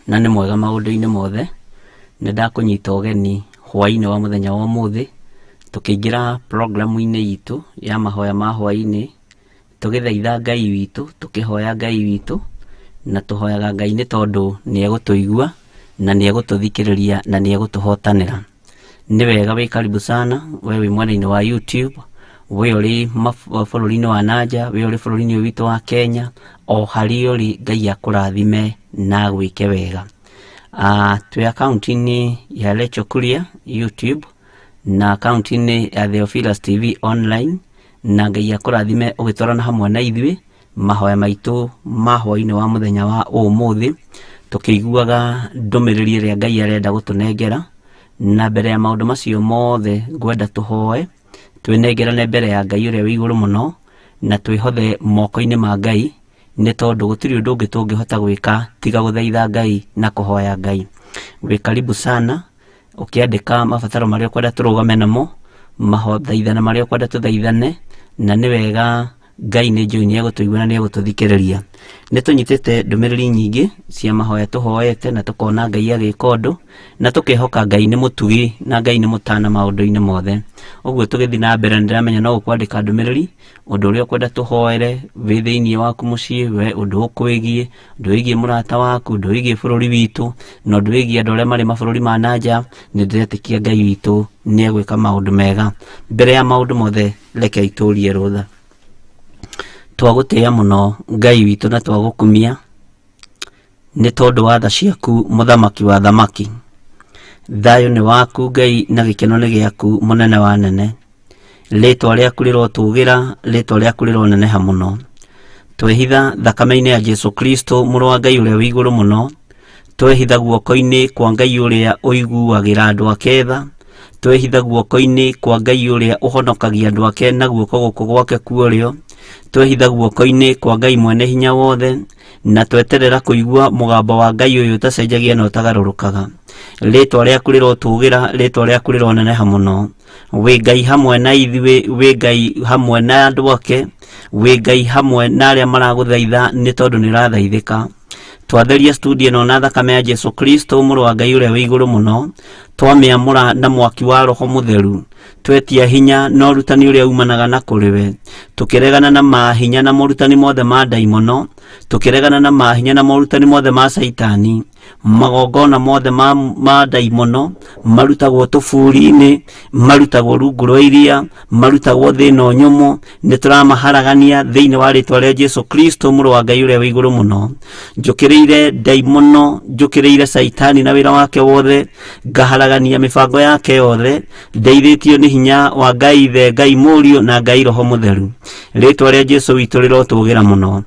na nĩ mwega maũndũ-inĩ mothe. Nĩndakũnyita ũgeni hwaĩ-inĩ wa mũthenya wa ũmũthĩ tũkĩingĩra programu-inĩ itũ ya mahoya ma hwaĩ-inĩ, tũgĩthaitha Ngai witũ, tũkĩhoya Ngai witũ, na tũhoyaga Ngai nĩ tondũ nĩegũtũigua na nĩegũtũthikĩrĩria na nĩegũtũhotanĩra. Nĩ wega wĩ karibu sana we wĩ mwena-inĩ wa YouTube, we ũrĩ bũrũri-inĩ wa nanja, we ũrĩ bũrũri-inĩ ũyũ witũ wa Kenya, o harĩa ũrĩ Ngai akũrathime na gwĩke wega. Twĩ akaunti-inĩ ya Rachel Kuria YouTube na akaunti-inĩ ya Theophilus TV online, na Ngai akũrathime ũgĩtwarana hamwe na ithuĩ mahoya maitũ ma hwaĩ-inĩ wa mũthenya wa ũmũthĩ, tũkĩiguaga ndũmĩrĩri ĩrĩa Ngai arenda gũtũnengera. Na mbere ya maũndũ macio mothe ngwenda tũhoe twĩnengerane mbere ya Ngai ũrĩa wĩ igũrũ mũno, na twĩhothe moko-inĩ ma Ngai, nĩ tondũ gũtirĩ ũndũ ũngĩ tũngĩhota gwĩka tiga gũthaitha Ngai na kũhoya Ngai. Wĩ karibu sana ũkĩandĩka mabataro marĩa ũkwenda tũrũgame namo, mathaithana marĩa ũkwenda tũthaithane, na nĩ wega Ngai nĩ njũĩ nĩegũtũigua na nĩegũtũthikĩrĩria. Nĩtũnyitĩte ndũmĩrĩri nyingĩ cia mahoya tũhoete na tũkona Ngai agĩka ũndũ, na tũkĩhoka Ngai nĩ mũtugi na Ngai nĩ mũtana maũndũ-inĩ mothe. Ũguo tũgĩthiĩ na mbere, nĩndĩramenya no ũkwandĩka ndũmĩrĩri ũndũ ũrĩa ũkwenda tũhoere wĩ thĩinĩ waku mũciĩ, we ũndũ ũkwĩgiĩ, ũndũ wĩgiĩ mũrata waku, ũndũ wĩgiĩ bũrũri witũ, na ũndũ wĩgiĩ andũ arĩa marĩ mabũrũri ma nanja. Nĩndĩretĩkia Ngai witũ nĩegwĩka maũndũ mega. Mbere ya maũndũ mothe reke itũrie rũtha. Twagũtĩĩa mũno Ngai witũ na twagũkumia nĩ tondũ wa tha ciaku mũthamaki wa thamaki. Thayũ nĩ waku Ngai na gĩkeno nĩ gĩaku mũnene wa nene. Rĩtwa rĩaku rĩrotũgĩra, rĩtwa rĩaku rĩroneneha mũno. Twehitha thakame-inĩ ya Jesu Kristo mũrũ wa Ngai ũrĩa wĩ igũrũ mũno. Twehitha guoko-inĩ kwa Ngai ũrĩa ũiguagĩra andũ ake tha. Twehitha guoko-inĩ kwa Ngai ũrĩa ũhonokagia andũ ake na guoko gũkũ gwake kuorĩo. Twehitha guoko-inĩ kwa Ngai mwene hinya wothe, na tweterera kũigua mũgambo wa Ngai ũyũ ũtacenjagia na ũtagarũrũkaga. Rĩtwa rĩaku rĩrotũgĩra, rĩtwa rĩaku rĩroneneha mũno. Wĩ Ngai hamwe na ithuĩ, wĩ Ngai hamwe na andũ ake, wĩ Ngai hamwe na arĩa maragũthaitha nĩ tondũ nĩ ũrathaithĩka. Twatheria studio ĩno na thakame ya Jesu Kristo mũrũ wa Ngai ũrĩa wĩ igũrũ mũno. Twamĩamũra na mwaki wa Roho Mũtheru. Twetia hinya na ũrutani ũrĩa umanaga na kũrĩ we. Tũkĩregana na mahinya na morutani mothe ma ndaimono. Tũkĩregana na mahinya na morutani mothe ma Saitani. Magongona mothe ma ndaimono marutagwo tũburi-inĩ, marutagwo rungu rwa iria, marutagwo thĩ ĩno nyũmũ. Nĩtũramaharagania thĩinĩ wa rĩtwa rĩa Jesu Kristo mũrũ wa Ngai ũrĩa wĩ igũrũ mũno. Njũkĩrĩire ndaimono, njũkĩrĩire Saitani na wĩra wake wothe, ngaharagania mĩbango yake yothe, ndeithĩtio nĩ hinya wa Ngai Ithe, Ngai Mũriũ na Ngai Roho Mũtheru. Rĩtwa rĩa Jesu witũ rĩrotũgĩra mũno.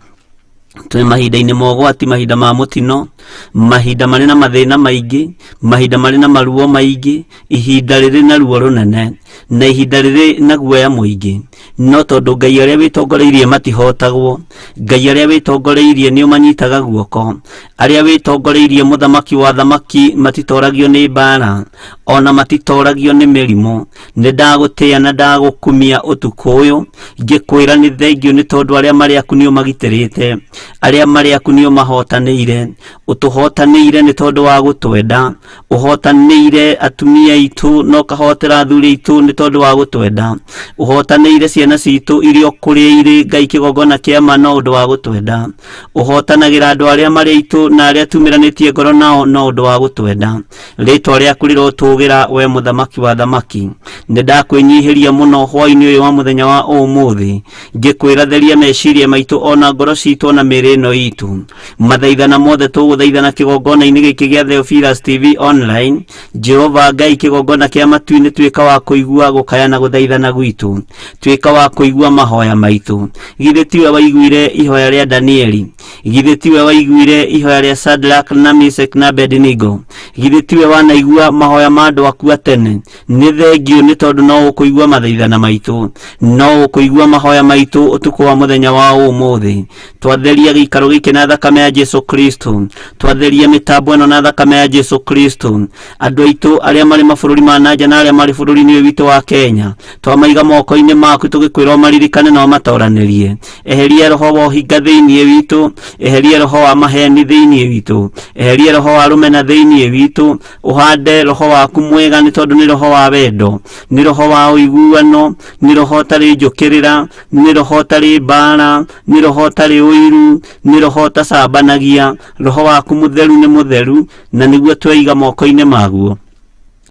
Twĩ mahinda-inĩ ma ũgwati, mahinda ma mũtino, mahinda marĩ na mathĩna maingĩ, mahinda marĩ na maruo maingĩ, ihinda rĩrĩ na ruo rũnene, na ihinda rĩrĩ na guoya mũingĩ. No tondũ Ngai arĩa wĩtongoreirie matihotagwo, Ngai arĩa wĩtongoreirie nĩ ũmanyitaga guoko, arĩa wĩtongoreirie mũthamaki wa thamaki matitoragio nĩ mbara, ona matitoragio nĩ mĩrimũ. Nĩndagũtĩĩa na ndagũkumia ũtukũ ũyũ, ngĩkwĩra nĩ thengiũ nĩ tondũ arĩa marĩ aku nĩ ũmagitĩrĩte, arĩa marĩ aku nĩ ũmahotanĩire. Ũtũhotanĩire nĩ tondũ wa gũtwenda, ũhotanĩire atumia aitũ na ũkahotera athuri aitũ nĩ tondũ wa gũtwenda. Ũhotanĩire ciana citũ iria kũrĩa irĩ Ngai kĩgongona kĩa ma no ũndũ wa gũtwenda. Ũhotanagĩra andũ arĩa marĩ aitũ na arĩa tumiranĩtie ngoro nao no ũndũ wa gũtwenda. Rĩtwa rĩaku rĩrotũgĩra we mũthamaki wa thamaki. Nĩndakwĩnyihĩria mũno hwaĩ-inĩ ũyũ wa mũthenya wa ũmũthĩ, ngĩkwĩra theria meciria maitũ ona ngoro citũ ona mĩĩrĩ ĩno itũ. Mathaithana mothe tũgũthaithana kĩgongona-inĩ gĩkĩ gĩa Theophilus TV online. Jehova Ngai kĩgongona kĩa matu-inĩ tuĩka wa kũigua gũkaya na gũthaithana gwitũ, tuĩka wa kũigua mahoya maitũ. Githĩ tiwe waiguire ihoya rĩa Danieli? Githĩ tiwe waiguire ihoya rĩa Shadrach na Meshach na Abednego? Githĩ tiwe wanaigua mahoya ma andũ aku a tene? Nĩ thengiũ nĩ tondũ no ũkũigua mathaithana maitũ, no ũkũigua mahoya maitũ ũtukũ wa mũthenya wa ũmũthĩ. Twatheria gĩikaro gĩkĩ na thakame ya Jesu Kristo, twatheria mĩtambo ĩno na thakame ya Jesu Kristo. Andũ aitũ arĩa marĩ mabũrũri ma nanja na arĩa marĩ bũrũri-inĩ ũyũ witũ witũ wa Kenya twamaiga moko-inĩ maku tũgĩkwĩra maririkane na matoranĩrie. Eheria roho wa ũhinga thĩinĩ witũ, eheria roho wa maheni thĩinĩ witũ, eheria roho wa rũmena thĩinĩ witũ, ũhande roho waku mwega nĩ tondũ nĩ roho wa wendo, nĩ roho wa ũiguano, nĩ roho ũtarĩ njũkĩrĩra, nĩ roho ũtarĩ mbara, nĩ roho ũtarĩ ũiru, nĩ roho ũtacambanagia. Roho waku mũtheru nĩ mũtheru na nĩguo tweiga moko-inĩ maguo,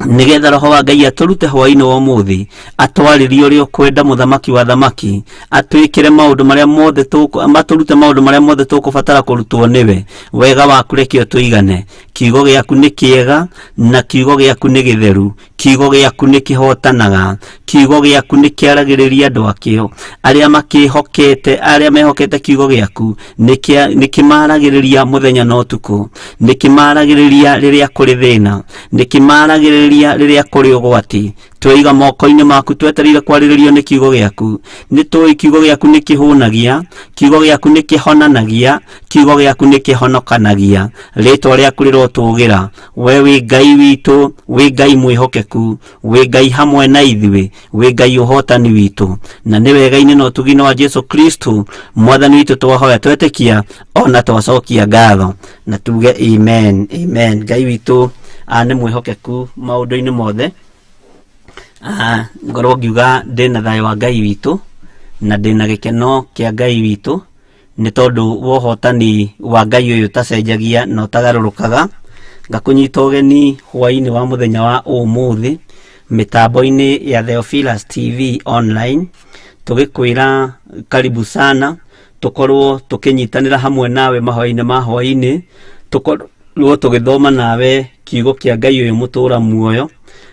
nigetha roho wa Ngai atũrute hwaĩ-inĩ wa ũmũthĩ, atwarĩrie ũrĩa ũkwenda mũthamaki wa thamaki, atwĩkĩre maũndũ marĩa mothe atũrute maũndũ marĩa mothe tũkũbatara kũrutwo nĩwe. Wega waku reke ũtũigane. Kiugo gĩaku nĩ kĩega na kiugo gĩaku nĩ gĩtheru, kiugo gĩaku nĩ kĩhotanaga, kiugo gĩaku nĩ kĩaragĩrĩria andũ akĩo arĩa makĩhokete, arĩa mehokete kiugo gĩaku nĩ kĩmaragĩrĩria mũthenya na ũtukũ, nĩ kĩmaragĩrĩria rĩrĩa kũrĩ thĩna, nĩ kĩmaragĩrĩria rĩrĩa kũrĩ ũgwati. Tweiga moko-inĩ maku twetereire kwarĩrĩrio nĩ kiugo gĩaku. Nĩ tũĩ kiugo gĩaku nĩ kĩhũnagia, kiugo gĩaku nĩ kĩhonanagia, kiugo gĩaku nĩ kĩhonokanagia. Rĩtwa rĩaku rĩrotũgĩra. We wĩ Ngai witũ, wĩ Ngai mwĩhokeku, wĩ Ngai hamwe na ithuĩ, wĩ Ngai ũhotani witũ, na nĩ wega-inĩ na ũtugi-inĩ wa Jesu Kristo mwathani witũ twahoya twetĩkia ona twacokia ngatho na tuge amen, amen. Ngai witũ nĩ mwĩhokeku maũndũ-inĩ mothe. Ngorwo ngiuga ndĩna thayũ wa Ngai witũ na ndĩna gĩkeno kĩa Ngai witũ nĩ tondũ wa ũhotani wa Ngai ũyũ ũtacenjagia na ũtagarũrũkaga. Ngakũnyita ũgeni hwaĩ-inĩ wa mũthenya wa ũmũthĩ mĩtambo-inĩ ya Theophilus TV online, tũgĩkwĩra karibu sana, tũkorwo tũkĩnyitanĩra hamwe nawe mahoya-inĩ ma hwaĩ-inĩ, tũkorwo tũgĩthoma nawe kiugo kĩa Ngai ũyũ mũtũra muoyo,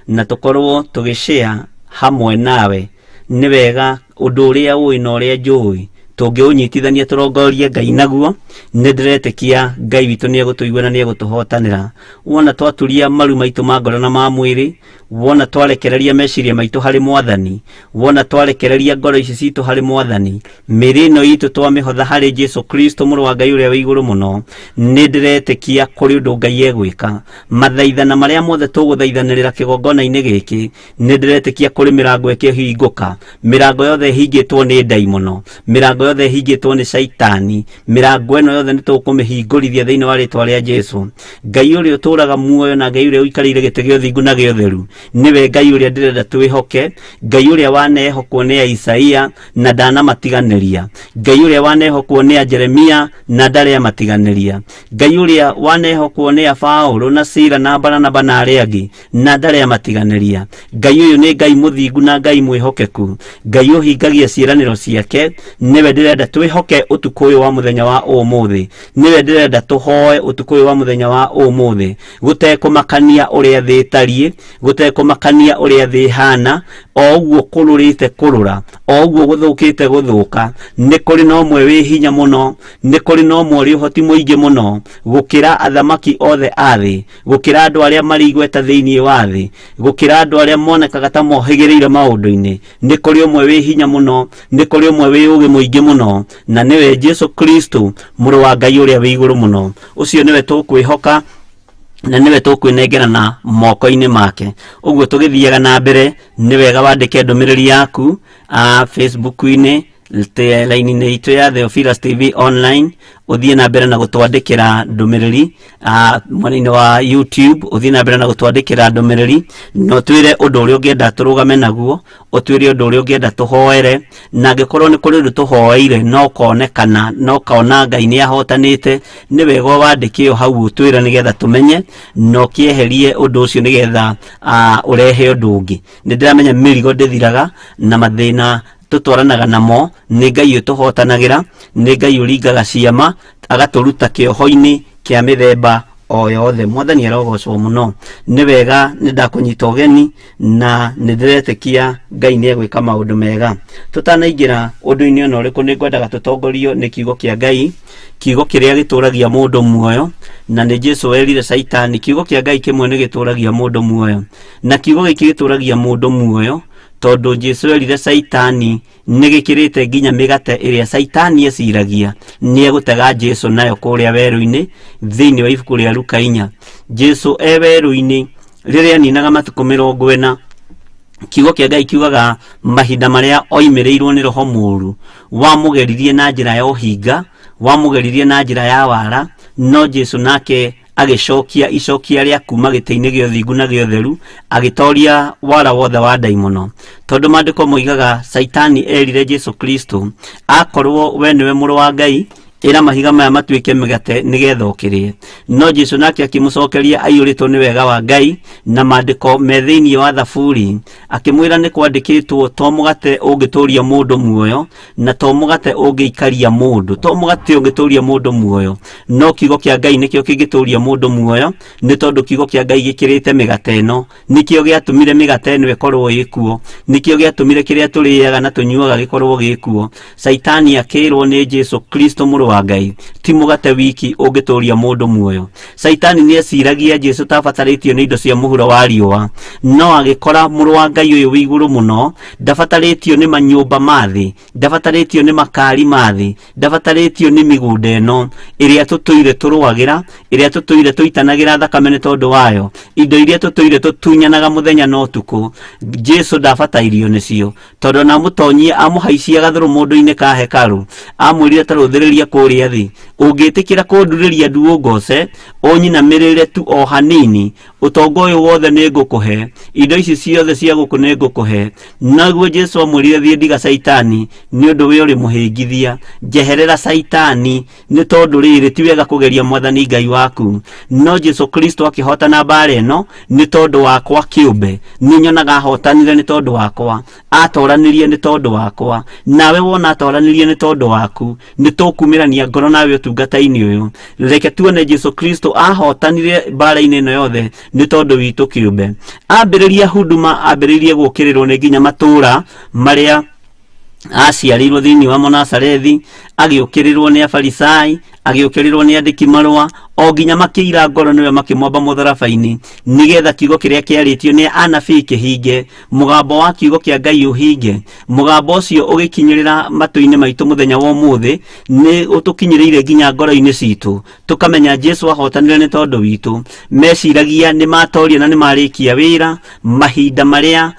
na tũkorwo tũgĩshare hamwe nawe. Nĩ wega ũndũ ũrĩa ũĩ na ũrĩa njũĩ tũngĩũnyitithania tũrongorie Ngai naguo. Nĩ ndĩretĩkia Ngai witũ nĩ egũtũigua na nĩ egũtũhotanĩra. Wona twaturia maru maitũ ma ngoro na ma mwĩrĩ, wona twarekereria meciria maitũ harĩ Mwathani, wona twarekereria ngoro ici citũ harĩ Mwathani, mĩrĩ ĩno itũ twamĩhotha harĩ Jesu Kristo mũrũ wa Ngai ũrĩa wĩ igũrũ mũno, nĩ ndĩretĩkia kũrĩ ũndũ Ngai egwĩka. Mathaithana marĩa mothe tũgũthaithanĩrĩra kĩgongona-inĩ gĩkĩ, nĩ ndĩretĩkia kũrĩ mĩrango ĩkĩhingũka. Mĩrango yothe ĩhingĩtwo nĩ ndaimono, mĩrango yothe ĩhingĩtwo nĩ Shaitani, mĩrango ĩno yothe nĩ tũkũmĩhingũrithia thĩinĩ wa rĩtwa rĩa Jesu. Ngai ũrĩa ũtũraga muoyo na Ngai ũrĩa ũikarĩire gĩtĩ gĩa ũthingu na gĩa ũtheru, niwe Ngai ũrĩa ndĩrenda twĩhoke, Ngai ũrĩa wanehokwo nĩ Isaia na ndanamatiganĩria, Ngai ũrĩa wanehokwo nĩ Jeremia na ndarĩ amatiganĩria, Ngai ũrĩa wanehokwo nĩ Paulo na Sila na Baranaba na arĩa angĩ na ndarĩ amatiganĩria. Ngai ũyũ nĩ Ngai mũthingu na Ngai mwĩhokeku, Ngai ũhingagia ciĩranĩro ciake. Niwe ndĩrenda twĩhoke ũtukũ ũyũ wa mũthenya wa ũmũthĩ, niwe ndĩrenda tũhoe ũtukũ ũyũ wa mũthenya wa ũmũthĩ, gũtekũmakania ũrĩa thĩ ĩtariĩ, gũtekũmakania ũrĩa thĩ ĩhana, o ũguo kũrũrĩte kũrũra, o ũguo gũthũkĩte gũthũka. Nĩ kũrĩ na ũmwe wĩ hinya mũno, nĩ kũrĩ na ũmwe ũrĩ ũhoti mũingĩ mũno gũkĩra athamaki othe a thĩ, gũkĩra andũ arĩa marĩ igweta thĩinĩ wa thĩ, gũkĩra andũ arĩa monekaga ta mohĩgĩrĩire maũndũ-inĩ. Nĩ kũrĩ ũmwe wĩ hinya mũno, nĩ kũrĩ ũmwe wĩ ũgĩ mũingĩ mũno, na nĩwe Jesu Kristo mũrũ wa Ngai ũrĩa wĩ igũrũ mũno. Ũcio nĩwe tũkwĩhoka na niwe tũkwĩnengerana moko-inĩ make. Ũguo tũgĩthiaga na mbere, nĩ wega wandĩke ndũmĩrĩri yaku Facebook-inĩ, laini-inĩ itũ ya Theophilus TV online, ũthiĩ na mbere na gũtwandĩkĩra ndũmĩrĩri mwena-inĩ wa YouTube, ũthiĩ na mbere na gũtwandĩkĩra ndũmĩrĩri, na ũtwĩre ũndũ ũrĩa ũngĩenda tũrũgame naguo, ũtwĩre ũndũ ũrĩa ũngĩenda tũhoere. Na angĩkorwo nĩ kũrĩ ũndũ tũhoeire no konekana, no kaona Ngai nĩ ahotanĩte, nĩ wega wandĩke o hau ũtwĩre nĩgetha tũmenye na ũkĩeherie ũndũ ũcio nĩgetha ũrehe ũndũ ũngĩ. Nĩ ndĩramenya mĩrigo ndĩthiraga na mathĩna tũtwaranaga namo, nĩ Ngai ũtũhotanagĩra, nĩ Ngai ũringaga ciama agatũruta kĩoho-inĩ kĩa mĩthemba o yothe. Mwathani arogocwo mũno. Nĩ wega nĩ ndakũnyita ũgeni na nĩ ndĩretĩkia Ngai nĩ egwĩka maũndũ mega. Tũtanaingĩra ũndũ-inĩ ona ũrĩkũ, nĩ ngwendaga tũtongorio nĩ kiugo kĩa Ngai, kiugo kĩrĩa gĩtũragia mũndũ muoyo, na nĩ Jesu werire Shaitani kiugo kĩa Ngai kĩmwe nĩ gĩtũragia mũndũ muoyo, na kiugo gĩkĩ gĩtũragia mũndũ muoyo tondũ Jesu erire Shaitani nĩ gĩkĩrĩte nginya mĩgate ĩrĩa Shaitani eciragia nĩ egũtega Jesu nayo kũrĩa werũ-inĩ, thĩinĩ wa ibuku rĩa Luka 4. Jesu werũ-inĩ rĩrĩa ninaga matukũ 40 kiugo kia Ngai kiugaga mahinda maria oimereirwo ni roho mũru wamugeririe na njira ya uhinga, wamugeririe na njira ya wara, no Jesu nake agicokia icokia ria kuma gĩtĩ-inĩ gĩa ũthingu na gĩa ũtheru, agĩtoria wara wothe wa ndaimono. Tondũ maandĩko moigaga Saitani erire Jesu Kristo, akorwo we niwe mũrũ wa Ngai, ĩra mahiga maya matuĩke mĩgate nĩgetha ũkĩrĩe. No Jesu nake akĩmũcokeria aiyũrĩtwo nĩ wega wa Ngai na maandĩko me thĩinĩ wa Thaburi, akĩmwĩra nĩ kwandĩkĩtwo, to mũgate ũngĩtũũria mũndũ muoyo, na to mũgate ũngĩikaria mũndũ, to mũgate ũngĩtũũria mũndũ muoyo, no kiugo kĩa Ngai nĩkĩo kĩngĩtũũria mũndũ muoyo, nĩ tondũ kiugo kĩa Ngai gĩkĩrĩte mĩgate ĩno, nĩkĩo gĩatũmire mĩgate ĩno ĩkorwo ĩkuo, nĩkĩo gĩatũmire kĩrĩa tũrĩaga na tũnyuaga gĩkorwo gĩkuo. Saitani akĩrwo nĩ Jesu Kristo mũrũ wa Ngai, ti mũgate wiki ũngĩtũũria mũndũ muoyo. Saitani nĩ eciragia Jesu tabatarĩtio nĩ indo cia mũhuro wa riũa, no agĩkora mũrũ wa Ngai ũyũ wĩ igũrũ mũno, ndabatarĩtio nĩ manyũmba ma thĩ, ndabatarĩtio nĩ makari ma thĩ, ndabatarĩtio nĩ mĩgũnda ĩno ĩrĩa tũtũire tũrũagĩra, ĩrĩa tũtũire tũitanagĩra thakame nĩ tondũ wayo, indo iria tũtũire tũtunyanaga mũthenya na ũtukũ. Jesu ndabatairio nĩcio, tondũ na mũtonyie amũhaicia gathũrũ mũndũ-inĩ ka hekarũ, amwĩrire ta rũthĩrĩria kũrĩa thĩ, ũngĩtĩkĩra kũndurĩria nduũ ngoce, ũnyinamĩrĩre tu o hanini, ũtonga ũyũ wothe nĩ ngũkũhe, indo ici ciothe cia gũkũ nĩ ngũkũhe. Naguo Jesu amwĩrire thiĩ ndiga Saitani, nĩ ũndũ we ũrĩ mũhĩngithia. Njeherera Saitani, nĩ tondũ rĩrĩ ti wega kũgeria Mwathani Ngai waku. No Jesu Kristo akĩhotana mbara ĩno nĩ tondũ wakwa kĩũmbe, nĩ nyonaga ahotanire nĩ tondũ wakwa, atoranĩrie nĩ tondũ wakwa, nawe wona atoranĩrie nĩ tondũ waku, nĩ tũkumĩrania ngoro nawe ũtungata-inĩ ũyũ. Reke tuone Jesu Kristo ahotanire mbara-inĩ ĩno yothe nĩ tondũ witũ kĩũmbe. Ambĩrĩria huduma, ambĩrĩrie gũkĩrĩrwo nĩ nginya matũũra marĩa aciarirwo thĩinĩ wa Nazarethi, agĩũkĩrĩrwo nĩ Afarisai, agĩũkĩrĩrwo nĩ andĩki marũa, o nginya makĩira ngoro nĩwe makĩmwamba mũtharaba-inĩ, nĩgetha kiugo kĩrĩa kĩarĩtio nĩ anabii kĩhinge, mũgambo wa kiugo kĩa Ngai ũhinge. Mũgambo ũcio ũgĩkinyĩrĩra matũ-inĩ maitũ mũthenya wa ũmũthĩ, nĩ ũtũkinyĩrĩire nginya ngoro-inĩ citũ, tũkamenya Jesu ahotanire nĩ tondũ witũ. Meciragia nĩ matoria na nĩ marĩkia wĩra, mahinda marĩa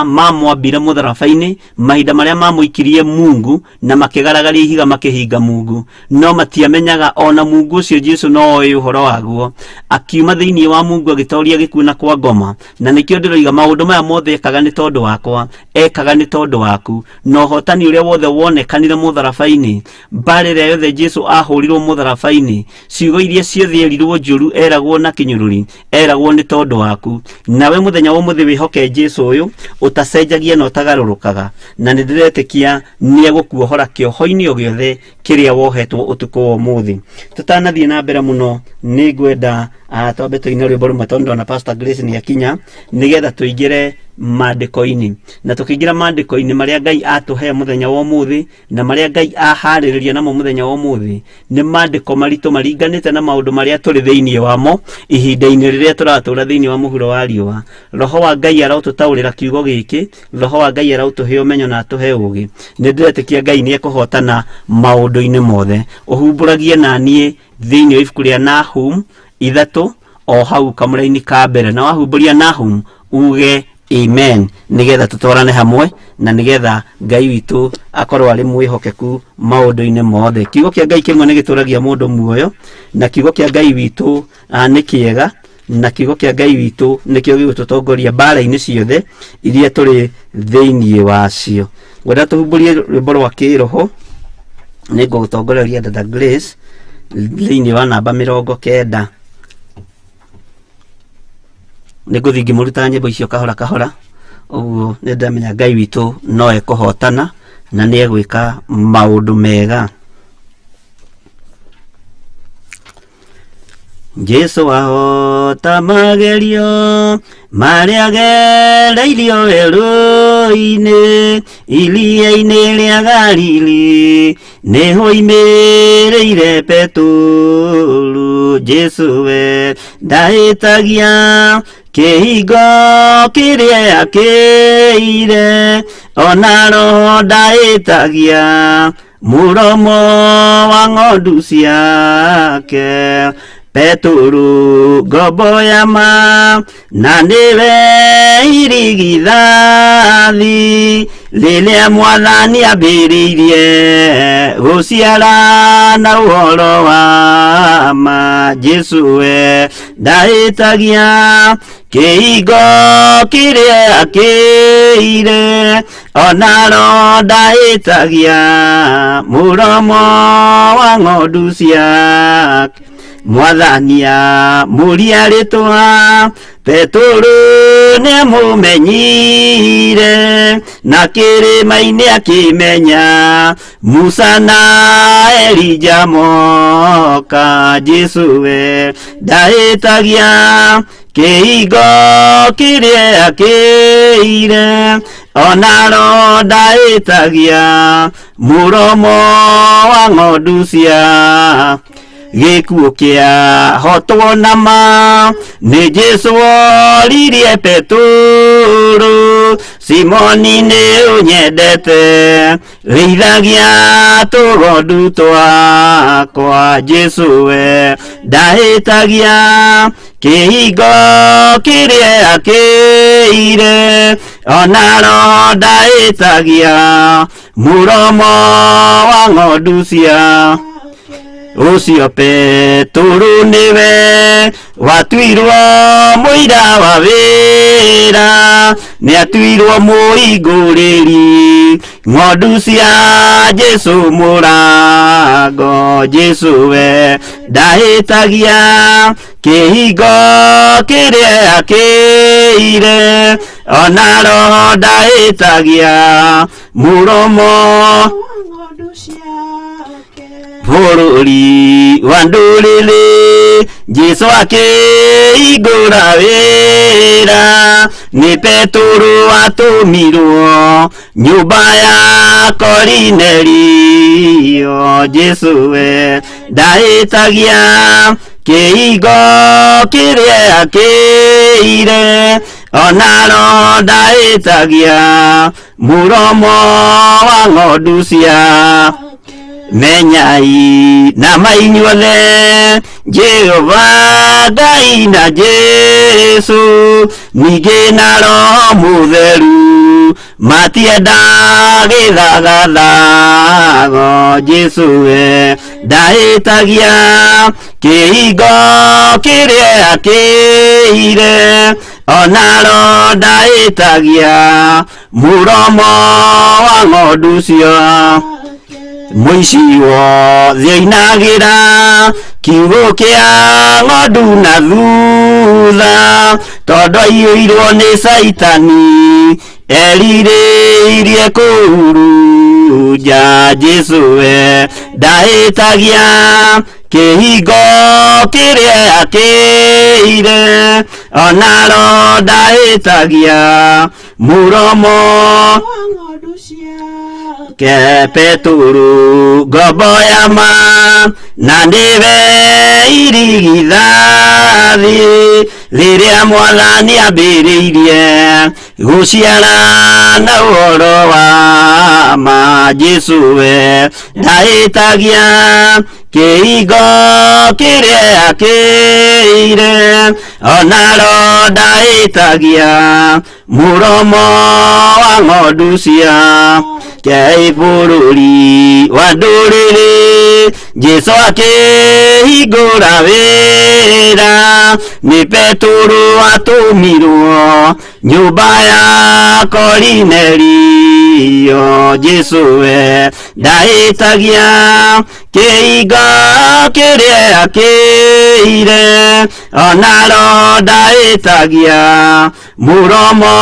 mamwambire mũtharaba-inĩ, mahinda marĩa mamũikirie Mungu na makĩgaragaria ihiga makĩhinga Mungu, no matiamenyaga ona Mungu ũcio Jesu no oĩ ũhoro waguo. Akiuma thĩinĩ wa Mungu agĩtoria gĩkuũ na kwa ngoma, na nĩkĩo ndĩroiga maũndũ maya mothe ekaga nĩ tondũ wakwa, ekaga nĩ tondũ waku, na ũhotani ũrĩa wothe wonekanire mũtharaba-inĩ, mbara ĩrĩa yothe Jesu ahũrirwo mũtharaba-inĩ, ciugo iria ciothe erirwo njũru, eragwo na kĩnyũrũri, eragwo nĩ tondũ waku. Nawe mũthenya wa ũmũthĩ wĩhoke Jesu ũyũ, ũtacenjagia na ũtagarũrũkaga, na nĩ ndĩretĩkia nĩ egũkuohora kĩoho-inĩ o gĩothe kĩrĩa wohetwo ũtukũ wa ũmũthĩ. Tũtanathiĩ na mbere mũno, nĩ ngwenda twambe tũine rwĩmbo rũmwe tondũ ndona Pastor Grace nĩ akinya, nĩgetha tũingĩre maandĩko-inĩ, na tũkĩingĩra maandĩko-inĩ marĩa Ngai atũhe mũthenya wa ũmũthĩ na marĩa Ngai aharĩrĩria namo mũthenya wa ũmũthĩ, nĩ maandĩko maritũ maringanĩte na maũndũ marĩa tũrĩ thĩinĩ wamo ihinda-inĩ rĩrĩa tũratũũra thĩinĩ wa mũhuro wa riũa. Roho wa Ngai araũtũtaũrĩra kiugo gĩkĩ, Roho wa Ngai araũtũhe ũmenyo na atũhe ũũgĩ. Nĩ ndĩretĩkia Ngai nĩ ekũhotana maũndũ-inĩ mothe. Ũhumbũragie na niĩ thĩinĩ wa ibuku rĩa Nahum 3 o hau kamũra-inĩ ka mbere, na wahumbũria Nahum uge amen, nĩgetha tũtwarane hamwe na nĩgetha Ngai witũ akorwo arĩ mwĩhokeku maũndũ-inĩ mothe. Kiugo kĩa Ngai kĩmwe nĩ gĩtũragia mũndũ muoyo, na kiugo kĩa Ngai witũ nĩ kĩega, na kiugo kĩa Ngai witũ nĩkĩo gĩgũtũtongoria mbara-inĩ ciothe iria tũrĩ thĩinĩ wacio. Ngwenda tũhumbũrie rwĩmbo rwa kĩroho, nĩ ngũgũtongoreria dada Grace thĩinĩ wa namba 90. Nĩ ngũthiĩ ngĩmũruta nyĩmbo icio kahora kahora, ũguo nĩ ndamenya Ngai witũ no ekũhotana na nĩ egwĩka maũndũ mega. Jesu ahota magerio marĩa agereirio werũ-inĩ, iria-inĩ rĩa Galili nĩho oimĩrĩire Petũrũ. Jesu we ndahĩtagia kĩhingo kĩrĩa akĩire, ona roho ndahĩtagia mũromo wa ng'ondu ciake. Peturu ngombo ya ma na niwe irigithathi riria mwathani ambiriirie guciara na uhoro wa ma. Jesu we ndahitagia kiingo kiria akiire onaro ndahitagia muromo wa ng'ondu ciake. Mwathania muria ritwa Peturu niamumenyire na kirima-ini akimenya Musa na Elija moka. Jesu we ndahitagia kiingo kiria akiire onaro ndahitagia muromo wa ng'ondu ciake. Gikuo kia hotwo nama ni Jesu oririe Peturu Simoni ni unyendete rithagia tugondu twakwa. Jesu we ndahitagia kiingo kiria akiire onaro ndahitagia muromo wa ng'ondu ciake. Ucio Peturu niwe watuirwo muira wa wira niatuirwo muinguriri ng'ondu cia Jesu murango. Jesu we ndahitagia kiingo kiria akiire onaro ndahitagia muromo bururi wa nduriri. Jesu akihingura wira ni Peturu atumirwo nyumba ya Korinelio. Jesu we ndahitagia kiingo kiria akiire onaro ndahitagia muromo wa ng'ondu ciake. Menyai na mainyuothe Jehova Ngai na Jesu ningĩ na Roho Mũtheru matienda gĩthagathago. Jesu we ndahĩtagia kĩhingo kĩrĩa akĩire onaro ndahĩtagia mũromo wa ng'ondu cio. Mũici wothe oinagĩra kiugo kĩa ng'ondu na thutha tondũ aiyũirwo nĩ Saitani erirĩirie kũhurunja. Jesu we ndahĩtagia kĩhingo kĩrĩa akĩire onaro ndahĩtagia mũromo ke Peturu ngombo ya ma na ndiwe irigithathi rĩrĩa Mwathani ambĩrĩirie gũciara na ũhoro wa ma. Jesu we ndahĩtagia kĩhingo kĩrĩa akĩire onaro ndahĩtagia mũromo wa ng'ondu cia ke bũrũri wa ndũrĩrĩ. Jesu akĩhingũra wĩra nĩ Peturu atũmirwo nyũmba ya Korinelio. Jesu we ndahĩtagia kĩhingo kĩrĩa akĩire onaro ndahĩtagia mũromo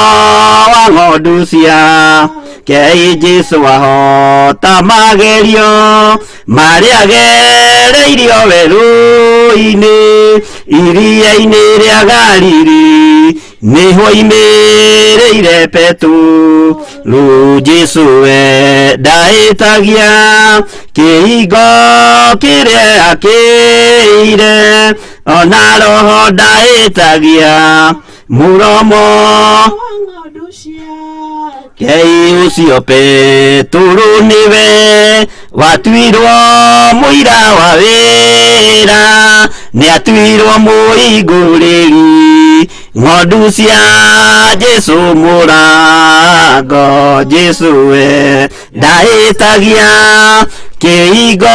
wa ng'ondu cia ke. Jesu ahota magerio marĩa agereirio werũ-inĩ iria-inĩ rĩa Galili nĩho oimĩrĩire Peturu. Jesu we ndahĩtagia kĩhingo kĩrĩa akĩire onaro ndahĩtagia mũromo kei ucio Peturu niwe watuirwo muira wa wira ni atuirwo muiguriri ng'ondu cia Jesu murango Jesu we ndaitagia kiingo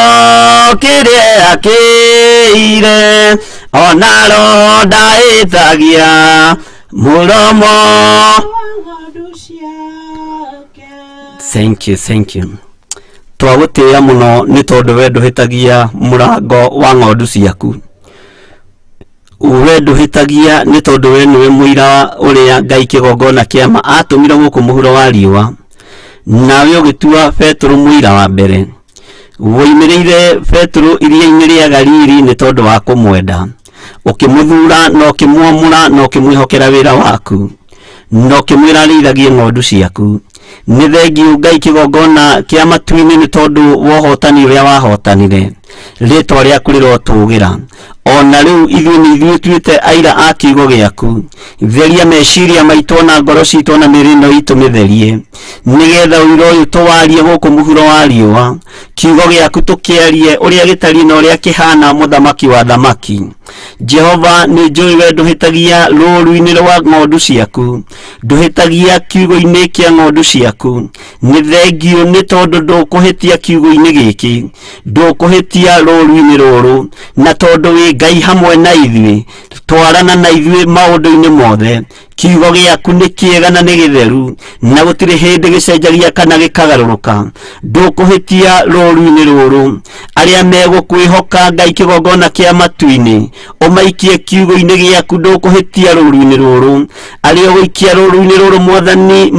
kiria akire onaro ndaitagia muromo. Thank you. Twagutia muno ni tondu we nduhitagia murango wa ng'ondu ciaku. We nduhitagia ni tondu we niwe muira uria Ngai kigongona kiama atumire guku muhuro wa riua, nawe ugitua Petro muira wa mbere. Woimiriire Petro iria-ini ria Galili ni tondu wa kumwenda, ukimuthura no kimwamura no kimwihokera wira waku, no kimwira rithagie ng'ondu ciaku. Ni thengiu Ngai kigongona kia matu-ini ni tondu wohotani uria wahotanire, ritwa riaku rirotugira. Ona riu ithuĩ nĩ ithuĩ tuĩte aira a kiugo gĩaku. Theria meciria maitũ na ngoro citũ na mĩĩrĩ ĩno itũ mĩtherie, nĩgetha ũira ũyũ tũwarie gũkũ mũhuro wa riũa, kiugo gĩaku tũkĩarie ũrĩa gĩtariĩ na ũrĩa kĩhana mũthamaki wa thamaki. Jehova nĩ njũĩ we ndũhĩtagia rũũru-inĩ rwa ng'ondu ciaku, ndũhĩtagia kiugo-inĩ kĩa ng'ondu ciaku. Nĩ thengiũ nĩ tondũ ndũkũhĩtia kiugo-inĩ gĩkĩ, ndũkũhĩtia rũũru-inĩ rũrũ, na tondũ wĩ Ngai hamwe na ithuĩ, twarana na ithuĩ maũndũ-inĩ mothe. Kiugo gĩaku nĩ kĩega na nĩ gĩtheru, na gũtirĩ hĩndĩ gĩcenjagia kana gĩkagarũrũka. Ndũkũhĩtia rũũru-inĩ rũrũ, arĩa megũkwĩhoka Ngai kĩgongona kĩa matu-inĩ, ũmaikie kiugo-inĩ gĩaku. Ndũkũhĩtia rũũru-inĩ rũrũ, arĩa ũgũikia rũũru-inĩ rũrũ Mwathani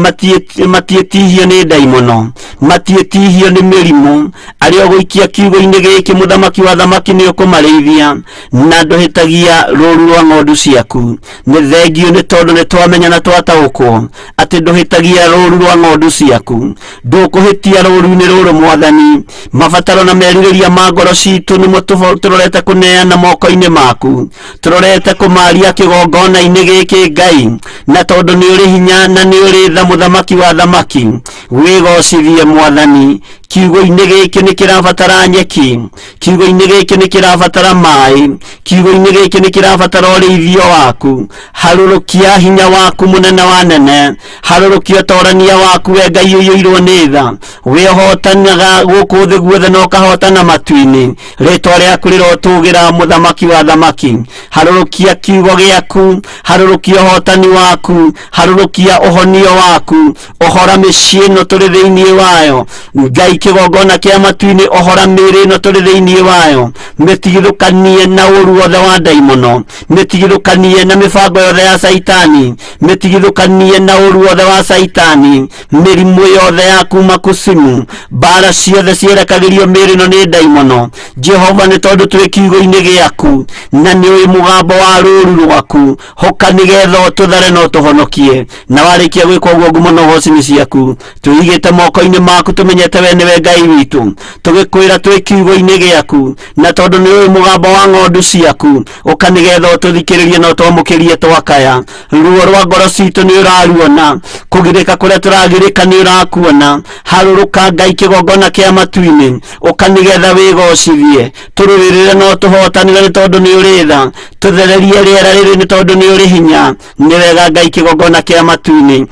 matiĩtihio nĩ ndaimono, matiĩtihio nĩ mĩrimũ. Arĩa ũgũikia kiugo-inĩ gĩkĩ mũthamaki wa thamaki nĩ ũkũmarĩithia, na ndũhĩtagia rũũru rwa ng'ondu ciaku. Nĩ thengiũ nĩ tondũ nĩ twamenya na twataũkwo atĩ ndũhĩtagia rũũru rwa ng'ondu ciaku. Ndũkũhĩtia rũũru-inĩ rũrũ Mwathani. Mabataro na merirĩria ma ngoro citũ nĩmo tũrorete kũneana moko-inĩ maku, tũrorete kũmaria kĩgongona-inĩ gĩkĩ Ngai, na tondũ nĩ ũrĩ hinya na nĩ ũrĩ tha mũthamaki wa thamaki, wĩgocithie Mwathani. Kiugo-inĩ gĩkĩ nĩ kĩrabatara nyeki, kiugo-inĩ gĩkĩ nĩ kĩrabatara maĩ, kiugo-inĩ gĩkĩ nĩ kĩrabatara ũrĩithio waku. Harũrũkia hinya waku mũnene wa nene, harũrũkia ũtorania waku we Ngai ũiyũirwo nĩ tha, wĩhotanaga gũkũ thĩ guothe na ũkahotana matu-inĩ. Rĩtwa rĩaku rĩrotũgĩra mũthamaki wa thamaki. Harũrũkia kiugo gĩaku, harũrũkia ũhotani waku, harũrũkia ũhonio waku, ũhora mĩciĩ ĩno tũrĩ thĩinĩ wayo. Ngai kĩgongona kĩa matu-inĩ, ũhora mĩĩrĩ ĩno tũrĩ thĩinĩ wayo, mĩtigithũkanie na ũru wothe wa ndaimono, mĩtigithũkanie na mĩbango yothe ya Saitani, mĩtigithũkanie na ũru wothe wa Saitani, mĩrimũ yothe ya kuma kusimu, mbara ciothe cierekagĩrio mĩĩrĩ ĩno nĩ ndaimono. Jehova nĩ tondũ tũrĩ kiugo-inĩ gĩaku, na nĩ ũĩ mũgambo wa rũũru rwaku, hoka nĩgetha ũtũthare na ũtũhonokie. Na warĩkia gwĩka ũguo ngumo na ũhooci ciaku tũigĩte moko-inĩ maku, tũmenyete we nĩwe Ngai witũ, tũgĩkwĩra twĩ kiugo-inĩ gĩaku, na tondũ nĩ ũĩ mũgambo wa ng'ondu ciaku, ũka nĩgetha ũtũthikĩrĩrie na ũtwamũkĩrie twakaya. Ruo rwa ngoro citũ nĩ ũraruona, kũgirĩka kũrĩa tũragirĩka nĩ ũrakuona. Harũrũka Ngai kĩgongona kĩa matu-inĩ, ũka nĩgetha wĩgocithie, tũrũĩrĩre na ũtũhotanĩre nĩ tondũ nĩ ũrĩ tha, tũthererie rĩera rĩrĩ nĩ tondũ nĩ ũrĩ hinya. Nĩ wega Ngai kĩgongona kĩa matu-inĩ.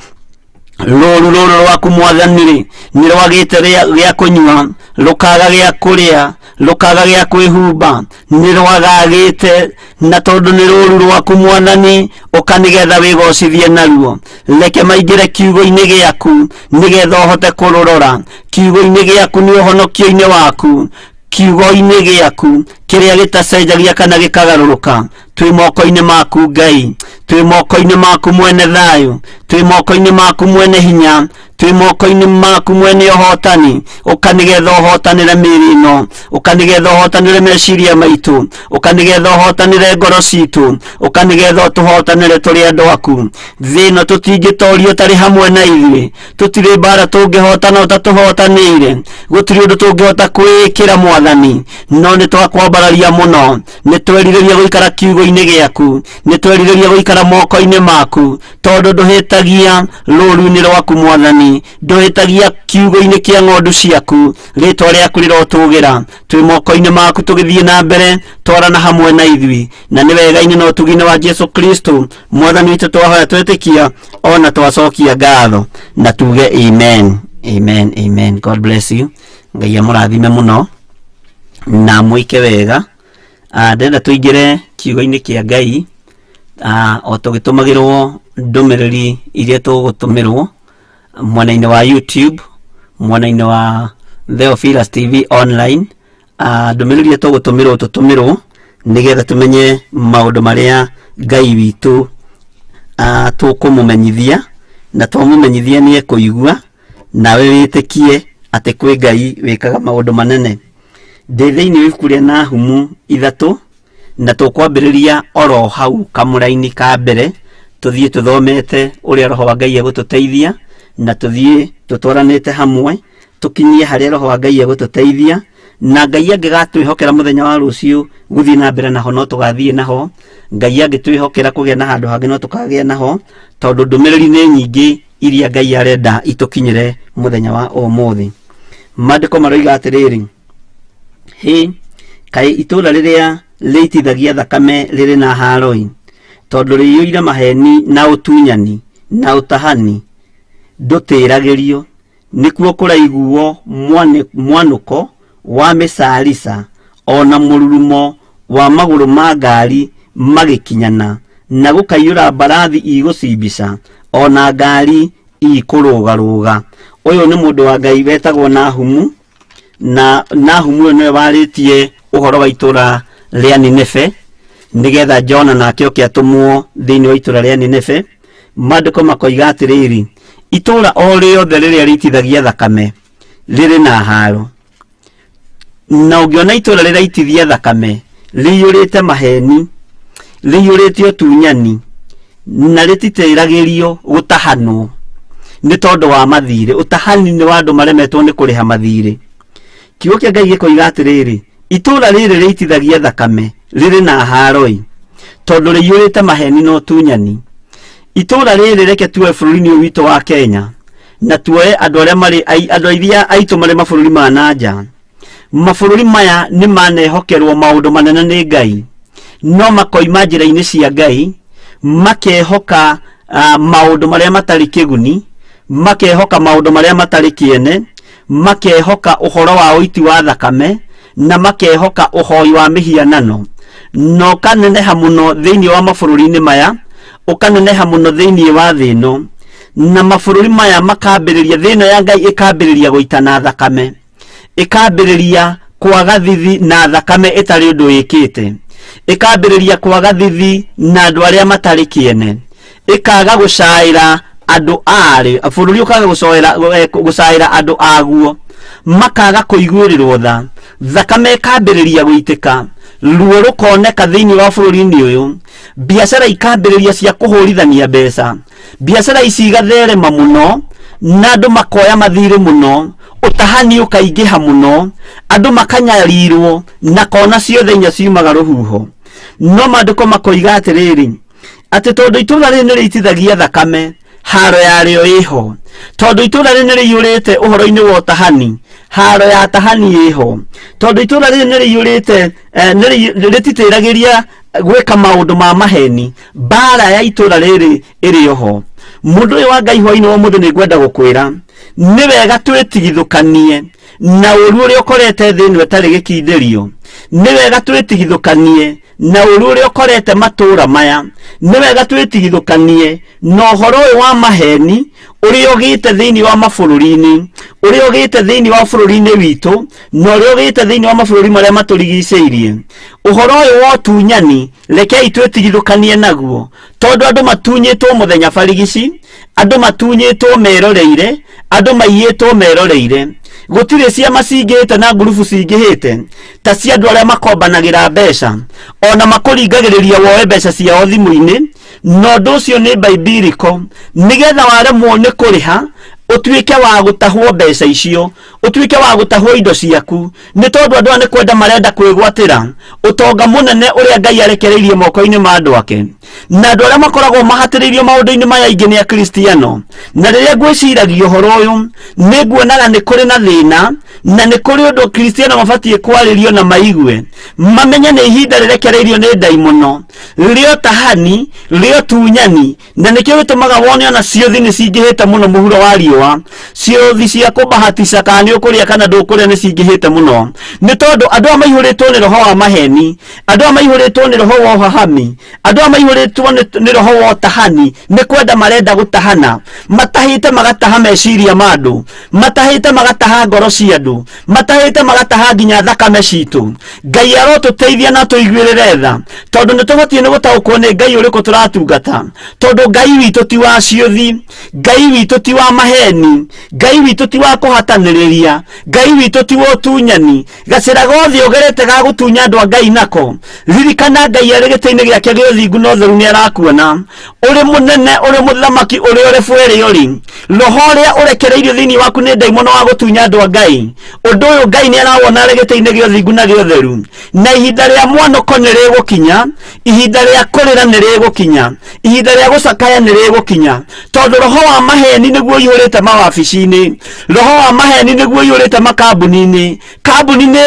Rũũru rũrũ rwaku Mwathani nĩ rwagĩte gĩa kũnyua, rũkaga gĩa kũrĩa, rũkaga gĩa kwĩhumba, nĩ rwagagĩte, na tondũ nĩ rũũru rwaku Mwathani, ũka nĩgetha wĩgocithie naruo. Reke maingĩre kiugo-inĩ gĩaku nĩgetha ũhote kũrũrora. Kiugo-inĩ gĩaku nĩ ũhonokio-inĩ waku, kiugo-inĩ gĩaku kĩrĩa gĩtacenjagia kana gĩkagarũrũka. Twĩ moko-inĩ maku Ngai, twĩ moko-inĩ maku mwene thayũ, twĩ moko-inĩ maku mwene hinya, twĩ moko-inĩ maku mwene ũhotani. Ũka nĩgetha ũhotanĩre mĩĩrĩ ĩno, ũka nĩgetha ũhotanĩre meciria maitũ, ũka nĩgetha ũhotanĩre ngoro citũ, ũka nĩgetha ũtũhotanĩre tũrĩ andũ aku. Thĩ ĩno tũtingĩtorio ũtarĩ hamwe na ithuĩ, tũtirĩ mbara tũngĩhotana ũtatũhotanĩire, gũtirĩ ũndũ tũngĩhota kwĩĩkĩra Mwathani, no nĩ twakwambararia mũno. Nĩ twerirĩria gũikara kiugo-inĩ gĩaku, nĩ twerirĩria gũikara moko-inĩ maku, tondũ ndũhĩtagia ndohitagia rũru-inĩ rwaku Mwathani, ndohitagia kiugo-inĩ kĩa ng'ondu ciaku, rĩtwa rĩaku rĩrotũgĩra, twĩ moko-inĩ maku tũgĩthiĩ na mbere, twarana hamwe na ithuĩ, na nĩ wega-inĩ na ũtugi-inĩ wa Jesu Kristo Mwathani witũ twahoya twetĩkia ona twacokia ngatho na tuge amen. Amen, amen. God bless you. Ngai amũrathime mũno na mũike wega. Ndenda tũingĩre kiugo-inĩ kĩa Ngai, o tũgĩtũmagĩrwo ndũmĩrĩri iria tũgũtũmĩrwo mwena-inĩ wa YouTube, mwena-inĩ wa Theophilus TV online. Ndũmĩrĩri iria tũgũtũmĩrwo nĩgetha tũmenye maũndũ marĩa Ngai witũ tũkũmũmenyithia, na twamũmenyithia nĩ ekũigua, nawe wĩtĩkie atĩ kwĩ Ngai wĩkaga maũndũ manene. Ndĩ thĩinĩ wa ibuku rĩa Nahumu 3, na tũkwambĩrĩria oro hau kamũra-inĩ ka mbere, tũthiĩ tũthomete ũrĩa Roho wa Ngai egũtũteithia, na tũthiĩ tũtwaranĩte hamwe tũkinyie harĩa Roho wa Ngai egũtũteithia, na Ngai angĩgatwĩhokera mũthenya wa rũciũ gũthiĩ na mbere naho no tũgathiĩ naho, Ngai angĩtwĩhokera kũgĩa na handũ hangĩ no tũkagĩa naho, tondũ ndũmĩrĩri nĩ nyingĩ iria Ngai arenda itũkinyĩre mũthenya wa ũmũthĩ. Maandĩko maroiga atĩrĩrĩ, kaĩ itũũra rĩrĩa rĩitithagia thakame rĩrĩ na haroi, tondũ rĩiyũire maheni na ũtunyani na ũtahani ndũtĩragĩrio, nĩkuo kũraiguo mwanũko wa mĩcarica, ona mũrurumo wa magũrũ ma ngari magĩkinyana, na gũkaiyũra mbarathi igũcimbica, ona ngari ikũrũgarũga. Ũyũ nĩ mũndũ wa Ngai wetagwo Nahumu, na Nahumu ũyũ nĩwe warĩtie ũhoro wa itũũra rĩa Nineve, nĩgetha Jona nake oke atũmwo thĩinĩ wa itũũra rĩa Nineve. Maandĩko makoiga atĩrĩrĩ, itũũra o rĩothe rĩrĩa rĩitithagia thakame rĩrĩ na haro, na ũngĩona itũũra rĩraitithia thakame rĩiyũrĩte maheni, rĩiyũrĩte ũtunyani, na rĩtitĩragĩrio gũtahanwo nĩ tondũ wa mathirĩ. Ũtahani nĩ wa andũ maremetwo nĩ kũrĩha mathirĩ. Kiugo kĩa Ngai gĩkoiga atĩrĩrĩ, itũũra rĩrĩ rĩitithagia thakame rĩrĩ na haroi, tondũ rĩiyũrĩte maheni na ũtunyani. Itũũra rĩrĩ reke tuoe bũrũri-inĩ ũyũ witũ wa Kenya, na tuoe andũ arĩa aitũ marĩ mabũrũri ma nanja. Mabũrũri maya nĩ manehokerwo maũndũ manene nĩ Ngai, no makoima njĩra-inĩ cia Ngai, makehoka maũndũ marĩa matarĩ kĩguni, makehoka maũndũ marĩa matarĩ kĩene, makehoka ũhoro wa ũiti wa thakame, na makehoka ũhoi wa mĩhianano, no kaneneha mũno thĩinĩ wa mabũrũri-inĩ maya, ũkaneneha mũno thĩinĩ wa thĩ ĩno, na mabũrũri maya makambĩrĩria, thĩ ĩno ya Ngai ĩkambĩrĩria gũitana thakame, ĩkambĩrĩria kwaga thithi na thakame ĩtarĩ ũndũ ĩkĩte, ĩkambĩrĩria kwaga thithi na andũ arĩa matarĩ kĩene, ĩkaga gũcaĩra andũ arĩ, bũrũri ũkaga gũcaĩra andũ aguo, makaga kũiguĩrĩrwo tha, thakame ĩkambĩrĩria gũitĩka, ruo rũkoneka thĩinĩ wa bũrũri-inĩ ũyũ, biacara ikambĩrĩria cia kũhũrithania mbeca, biacara ici igatherema mũno, na andũ makoya mathirĩ mũno, ũtahani ũkaingĩha mũno, andũ makanyarirwo na kona ciothe inya ciumaga rũhuho. No maandĩko makoiga atĩrĩrĩ, atĩ tondũ itũũra rĩrĩ nĩ rĩitithagia thakame, haro yarĩo ĩho, tondũ itũũra rĩrĩ nĩ rĩiyũrĩte ũhoro-inĩ wa ũtahani, haro ya tahani ĩho, tondũ itũũra rĩrĩ nĩ rĩiyũrĩte rĩtitĩragĩria gwĩka maũndũ ma maheni, mbara ya itũũra rĩrĩ ĩrĩ oho. Mũndũ ũyũ wa Ngai hwaĩ-inĩ wa mũndũ nĩ ngwenda gũkwĩra, nĩ wega twĩtigithũkanie na ũru ũrĩa ũkorete thĩ ĩno ĩtarĩ gĩkindĩrio, nĩ wega twĩtigithũkanie na ũru ũrĩa ũkorete matũũra maya, nĩ wega twĩtigithũkanie na ũhoro ũyũ wa maheni ũrĩa ũgĩte thĩinĩ wa mabũrũri-inĩ, ũrĩa ũgĩte thĩinĩ wa bũrũri-inĩ witũ, na ũrĩa ũgĩte thĩinĩ wa mabũrũri marĩa matũrigicĩirie. Ũhoro ũyũ wa ũtunyani rekei twĩtigithũkanie naguo, tondũ andũ matunyĩtwo mũthenya barigici, andũ matunyĩtwo meroreire, andũ maiyĩtwo meroreire. Gũtirĩ ciama cingĩhĩte na ngurubu cingĩhĩte ta cia andũ arĩa makombanagĩra mbeca, ona makũringagĩrĩria woe mbeca ciao thimũ-inĩ, no ũndũ ũcio nĩ biblical, nĩgetha waremwo nĩ kũrĩha utuike wa gutahwo mbeca icio utuike wa gutahwo indo ciaku ni tondu andu ane kwenda marenda kwigwatira utonga munene uria Ngai arekereirie moko-ini ma andu ake na andu aria makoragwo mahatiriirio maundu-ini maya ingi ni akristiano na riria ngwiciragia uhoro uyu ni nguonaga ni kuri na thina na ni kuri undu akristiano mabatie kwaririo na maigue mamenye ni ihinda rirekereirio ni Ngai muno rio tahani rio tunyani na nikio gitumaga wone ona ciothi ni cingihite muno muhuro wa riua ciothi cia kubahatisha kana ukuria kana ndukuria ni cingihite muno ni tondu andu a maihuritwo ni roho wa maheni andu a maihuritwo ni roho wa hahami andu a maihuritwo ni roho wa tahani ni kwenda marenda gutahana matahite magataha meciria ma andu matahite magataha ngoro cia andu matahite magataha nginya thakame citu Ngai arotuteithia na tuiguirire tha tondu ni tubatie ni gutaukwo ni Ngai uriku turatungata tondu Ngai witu ti wa ciothi Ngai witu ti wa maheni Ngai witu ti wa kuhataniriria Ngai witu ti wa tunyani gacira gothe ugerete ga gutunya andu a Ngai nako ririkana Ngai ari gite-ini giake gio thingu no theru ni arakuona uri munene uri muthamaki uri bwere uri roho ria urekereirio thini waku ni ndaimono wa gutunya andu a Ngai undu uyu Ngai ni arawona ari gite-ini gio thingu na gio theru na ihinda ria mwanoko ni rigukinya ihinda ria kurira ni rigukinya ihinda ria gucakaya ni rigukinya tondu roho wa maheni niguo ihurite mawabici-ini roho wa maheni niguo ihurite makambuni-ini kambuni ni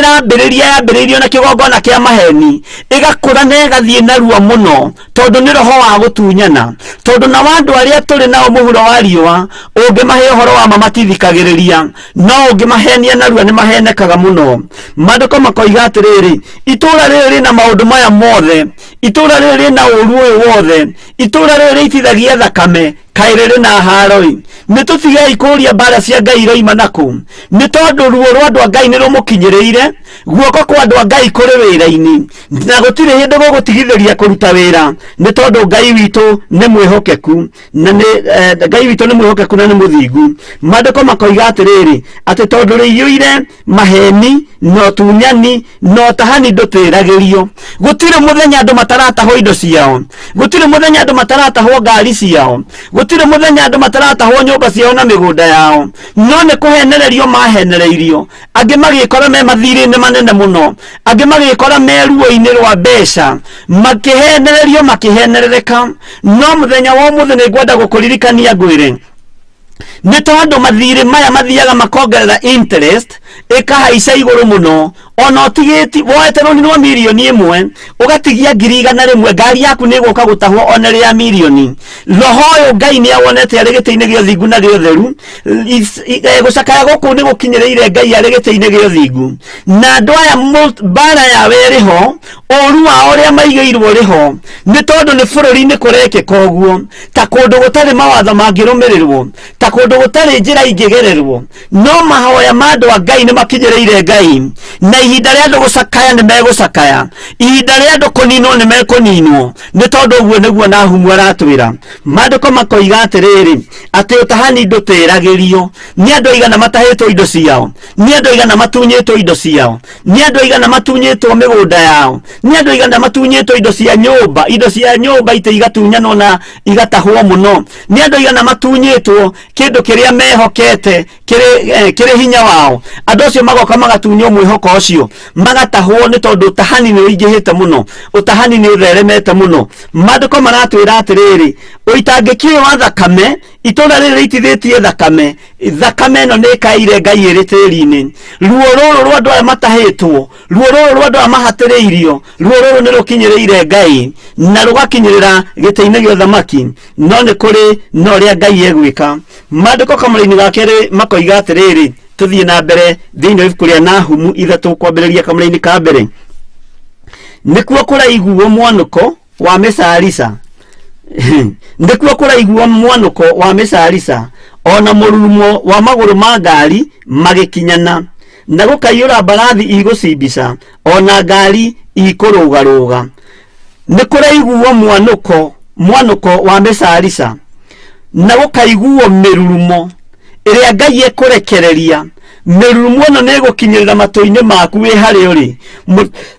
yambiriirio na kigongona kia maheni igakura na igathie narua muno tondu ni roho wa gutunyana tondu na wandu aria turi nao muhuro wa riua ungimahe uhoro wa mamatithikagiriria no ungimahenia narua ni mahenekaga muno maandiko makoiga atiriri itura riri na maundu maya mothe itura riri na uru uyu wothe itura riri itithagia thakame kairiri na haroi ni tutigei kuria mbara cia Ngai roima naku ni tondu ruo rwa andu a Ngai ni rumukinyiriire guoko kwa andu a Ngai kuri wira-ini na gutire hindu gugutigithiria kuruta wira ni tondu Ngai witu ni mwihokeku na ni Ngai witu ni mwihokeku na ni muthingu maandiko makoiga atiriri ati tondu riiyuire maheni no tunyani no tahani ndutiragirio gutire muthenya andu mataratahwo indo ciao gutire muthenya andu mataratahwo ngari ciao gutire muthenya andu mataratahwo nyumba ciao na migunda yao no ni kuhenererio mahenereirio angi magikora me mathiri-ini manene muno angi magikora me ruo-ini rwa mbeca makihenererio makihenerereka no muthenya wa umuthi ni ngwenda gukuririkania ngwire ni tondu mathiri maya mathiaga makongerera interest ikahaica iguru muno ona utigiti woete runi no milioni 1 ugatigia 100,000 ngari yaku ni guka gutahwo ona ria milioni roho uyu Ngai ni awonete ari gite-ini gio thingu na gio theru gucakaya guku ni gukinyireire Ngai ari gite-ini gio thingu na andu aya bara ya weriho oru wa uria maigeirwo riho ni tondu ni bururi-ini kurekeka uguo ta kundu gutari mawatho mangirumirirwo ta kundu gutari njira ingigererwo no mahoya ma andu a Ngai ni makinyireire Ngai na ihinda ria andu gucakaya ni megucakaya ihinda ria andu kuninwo ni mekuninwo ni tondu uguo niguo Nahumu aratwira maandiko makoiga atiriri ati utahani ndutiragirio ni andu aigana matahitwo indo ciao ni andu aigana matunyitwo indo ciao ni andu aigana matunyitwo migunda yao ni andu aigana matunyitwo indo cia nyumba ite igatunyanwo na igatahwo muno ni andu aigana matunyitwo kindu kiria mehokete kiri hinya wao andu acio magoka magatunywo mwihoko ucio magatahwo ni tondu utahani ni uingihite muno utahani ni utheremete muno maandiko maratwira atiriri uitangiki wa thakame itura riri itithitie thakame no ni kaire Ngai iri tiri-ini ruo ruru rwa andu aya matahitwo ruo ruru rwa andu aya mahatiriirio ruo ruru ni rukinyireire Ngai na rugakinyirira gite-ini gio thamaki no ni kuri no ria Ngai egwika maandiko kamuri-ini ga keri makoiga atiriri tuthie na mbere thiini wa ibuku ria Nahumu 3 kwambiriria kamuri-ini ka mbere nikuo kuraiguo mwanuko wa Mesarisa ndikuo kuraiguo mwanuko wa Mesarisa ona mururumo wa maguru ma ngari magikinyana na gukaiyura mbarathi igucimbica ona ngari ikurugaruga ni kuraiguo mwanuko wa Mesarisa na gukaiguo mirurumo iria Ngai ekurekereria mirurumo no ne gukinyirira matu-ini maku wi hari uri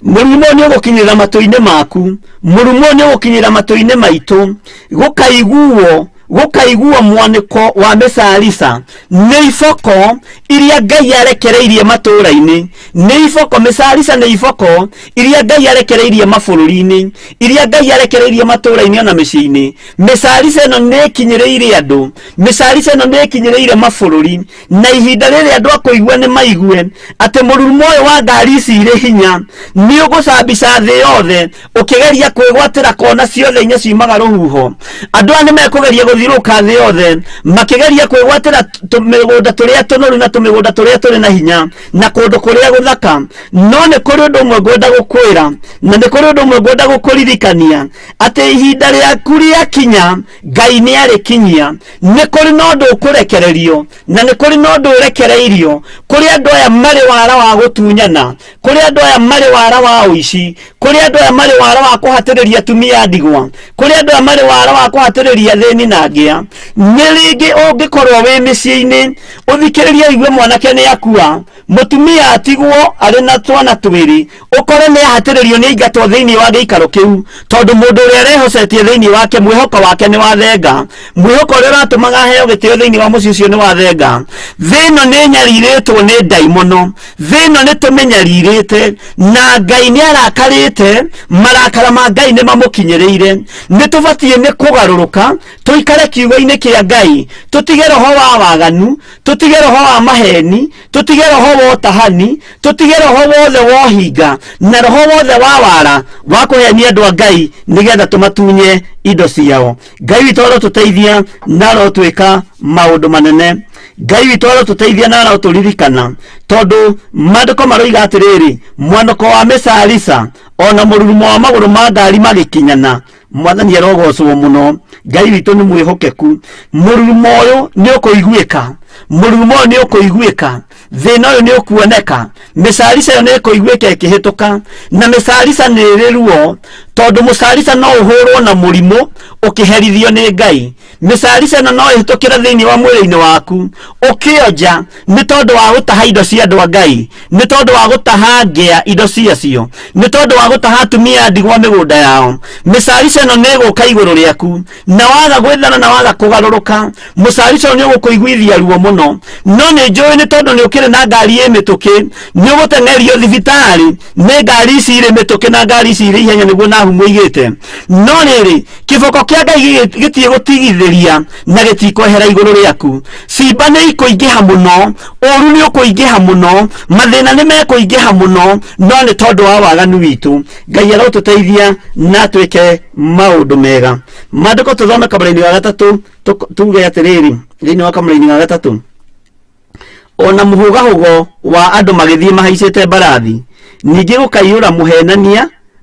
mururumo ni gukinyirira matu-ini maku mururumo ni gukinyirira matu-ini maitu gukaiguo gukaigua mwaniko wa Mesarisa ni ifoko iria Ngai yarekereirie matũra-inĩ, ni ifoko Mesarisa ni ifoko iria Ngai yarekereirie mabũrũri-inĩ, iria Ngai yarekereirie matũra-inĩ ona mĩciĩ-inĩ. Mesarisa ĩno nĩ kinyĩrĩire andũ, Mesarisa ĩno nĩ kinyĩrĩire mabũrũri, na ihinda rĩrĩ andũ akũigua nĩ maigue atĩ mũrurumo ũyũ wa ngari ici irĩ hinya nĩ ũgũcambica thĩ yothe ũkĩgeria kwĩgwatĩra kona ciothe inya ciumaga rũhuho. Andũ aya nĩ mekũgeria gũthiũrũrũka thĩ yothe makĩgeria kwĩgwatĩra tũmĩgũnda tũrĩa tũnoru na tũmĩgũnda tũrĩa tũrĩ na hinya na kũndũ kũrĩa gũthaka. No nĩ kũrĩ ũndũ ũmwe ngwenda gũkwĩra, na nĩ kũrĩ ũndũ ũmwe ngwenda gũkũririkania, atĩ ihinda rĩaku rĩakinya Ngai nĩ arĩkinyia. Nĩ kũrĩ na ũndũ ũkũrekererio na nĩ kũrĩ na ũndũ ũrekereirio kũrĩ andũ aya marĩ wara wa gũtunyana, kũrĩ andũ aya marĩ wara wa ũici, kũrĩ andũ aya marĩ wara wa kũhatĩrĩria atumia ndigwa, kũrĩ andũ aya marĩ wara wa kũhatĩrĩria thĩni na ngĩa. Nĩ rĩngĩ ũngĩkorwo wĩ mĩciĩ-inĩ ũthikĩrĩrie igue mwanake nĩ akua, mũtumia atigwo arĩ na twana twĩrĩ, ũkore nĩ ahatĩrĩrio nĩ aingatwo thĩinĩ wa gĩikaro kĩu, tondũ mũndũ ũrĩa arehocetie thĩinĩ wake mwĩhoko wake nĩ wathenga, mwĩhoko ũrĩa ũratũmaga aheo gĩtĩo thĩinĩ wa mũciĩ ũcio nĩ wathenga. Thĩ ĩno nĩ nyarirĩtwo nĩ ndaimono, thĩ ĩno nĩ tũmĩnyarirĩte, na Ngai nĩ arakarĩte, marakara ma Ngai nĩ mamũkinyĩrĩire. Nĩ tũbatiĩ nĩ kũgarũrũka tũikare kiugo-inĩ kĩa Ngai, tũtige roho wa waganu, tũtige roho wa maheni, tũtige roho wa ũtahani, tũtige roho wothe wa ũhinga na roho wothe wa wara wa kũhenia andũ a Ngai nĩgetha tũmatunye indo ciao. Ngai witũ arotũteithia na arotwĩka maũndũ manene. Ngai witũ arotũteithia na arotũririkana, tondũ maandĩko maroiga atĩrĩrĩ, mwanoko wa Mesarisa ona mũrurumo wa magũrũ ma ngari magĩkinyana. Mwathani arogocwo mũno. Ngai witũ nĩ mwĩhokeku. Mũrurumo ũyũ nĩ ũkũiguĩka, mũrurumo ũyũ nĩ ũkũiguĩka, thĩna ũyũ nĩ ũkuoneka, Mesarisa ĩyo nĩ ĩkũiguĩka ĩkĩhĩtũka, na Mesarisa nĩ ĩrĩ ruo, tondũ Mesarisa no ũhũrwo na mũrimũ ũkĩherithio nĩ Ngai. Mesarisa ĩno no ĩhĩtũkĩra thĩinĩ wa mwĩrĩ-inĩ waku ũkĩonja, nĩ tondũ wa gũtaha indo cia andũ a Ngai, nĩ tondũ wa gũtaha ngĩa indo ciacio, nĩ tondũ wa gũtaha atumia ndigwa mĩgũnda yao. Mesarisa ĩno nĩ ĩgũka igũrũ rĩaku, na waga gwĩthana na waga kũgarũrũka, Mesarisa ĩyo nĩ ũgũkũiguithia ruo mũno. No nĩ njũĩ nĩ tondũ nĩ ũkĩrĩ na ngari ĩ mĩtũkĩ, nĩ ũgũteng'erio thibitarĩ nĩ ngari ici irĩ mĩtũkĩ na ngari ici irĩ ihenya nĩguo nahu mũigĩte. No rĩrĩ, kĩboko kĩa Ngai gĩtiĩ gũtigithĩria na gĩtikwehera igũrũ rĩaku. Cimba nĩ ikũingĩha mũno, ũru nĩ ũkũingĩha mũno, mathĩna nĩ mekũingĩha mũno, no nĩ tondũ wa waganu witũ. Ngai arotũteithia na twĩke maũndũ mega. Maandĩko tũthome kamũra-inĩ wa gatatũ, tuge atĩrĩrĩ thĩinĩ wa kamũra-inĩ wa gatatũ, ona mũhũgahũgo wa andũ magĩthiĩ mahaicĩte mbarathi, ningĩ gũkaiyũra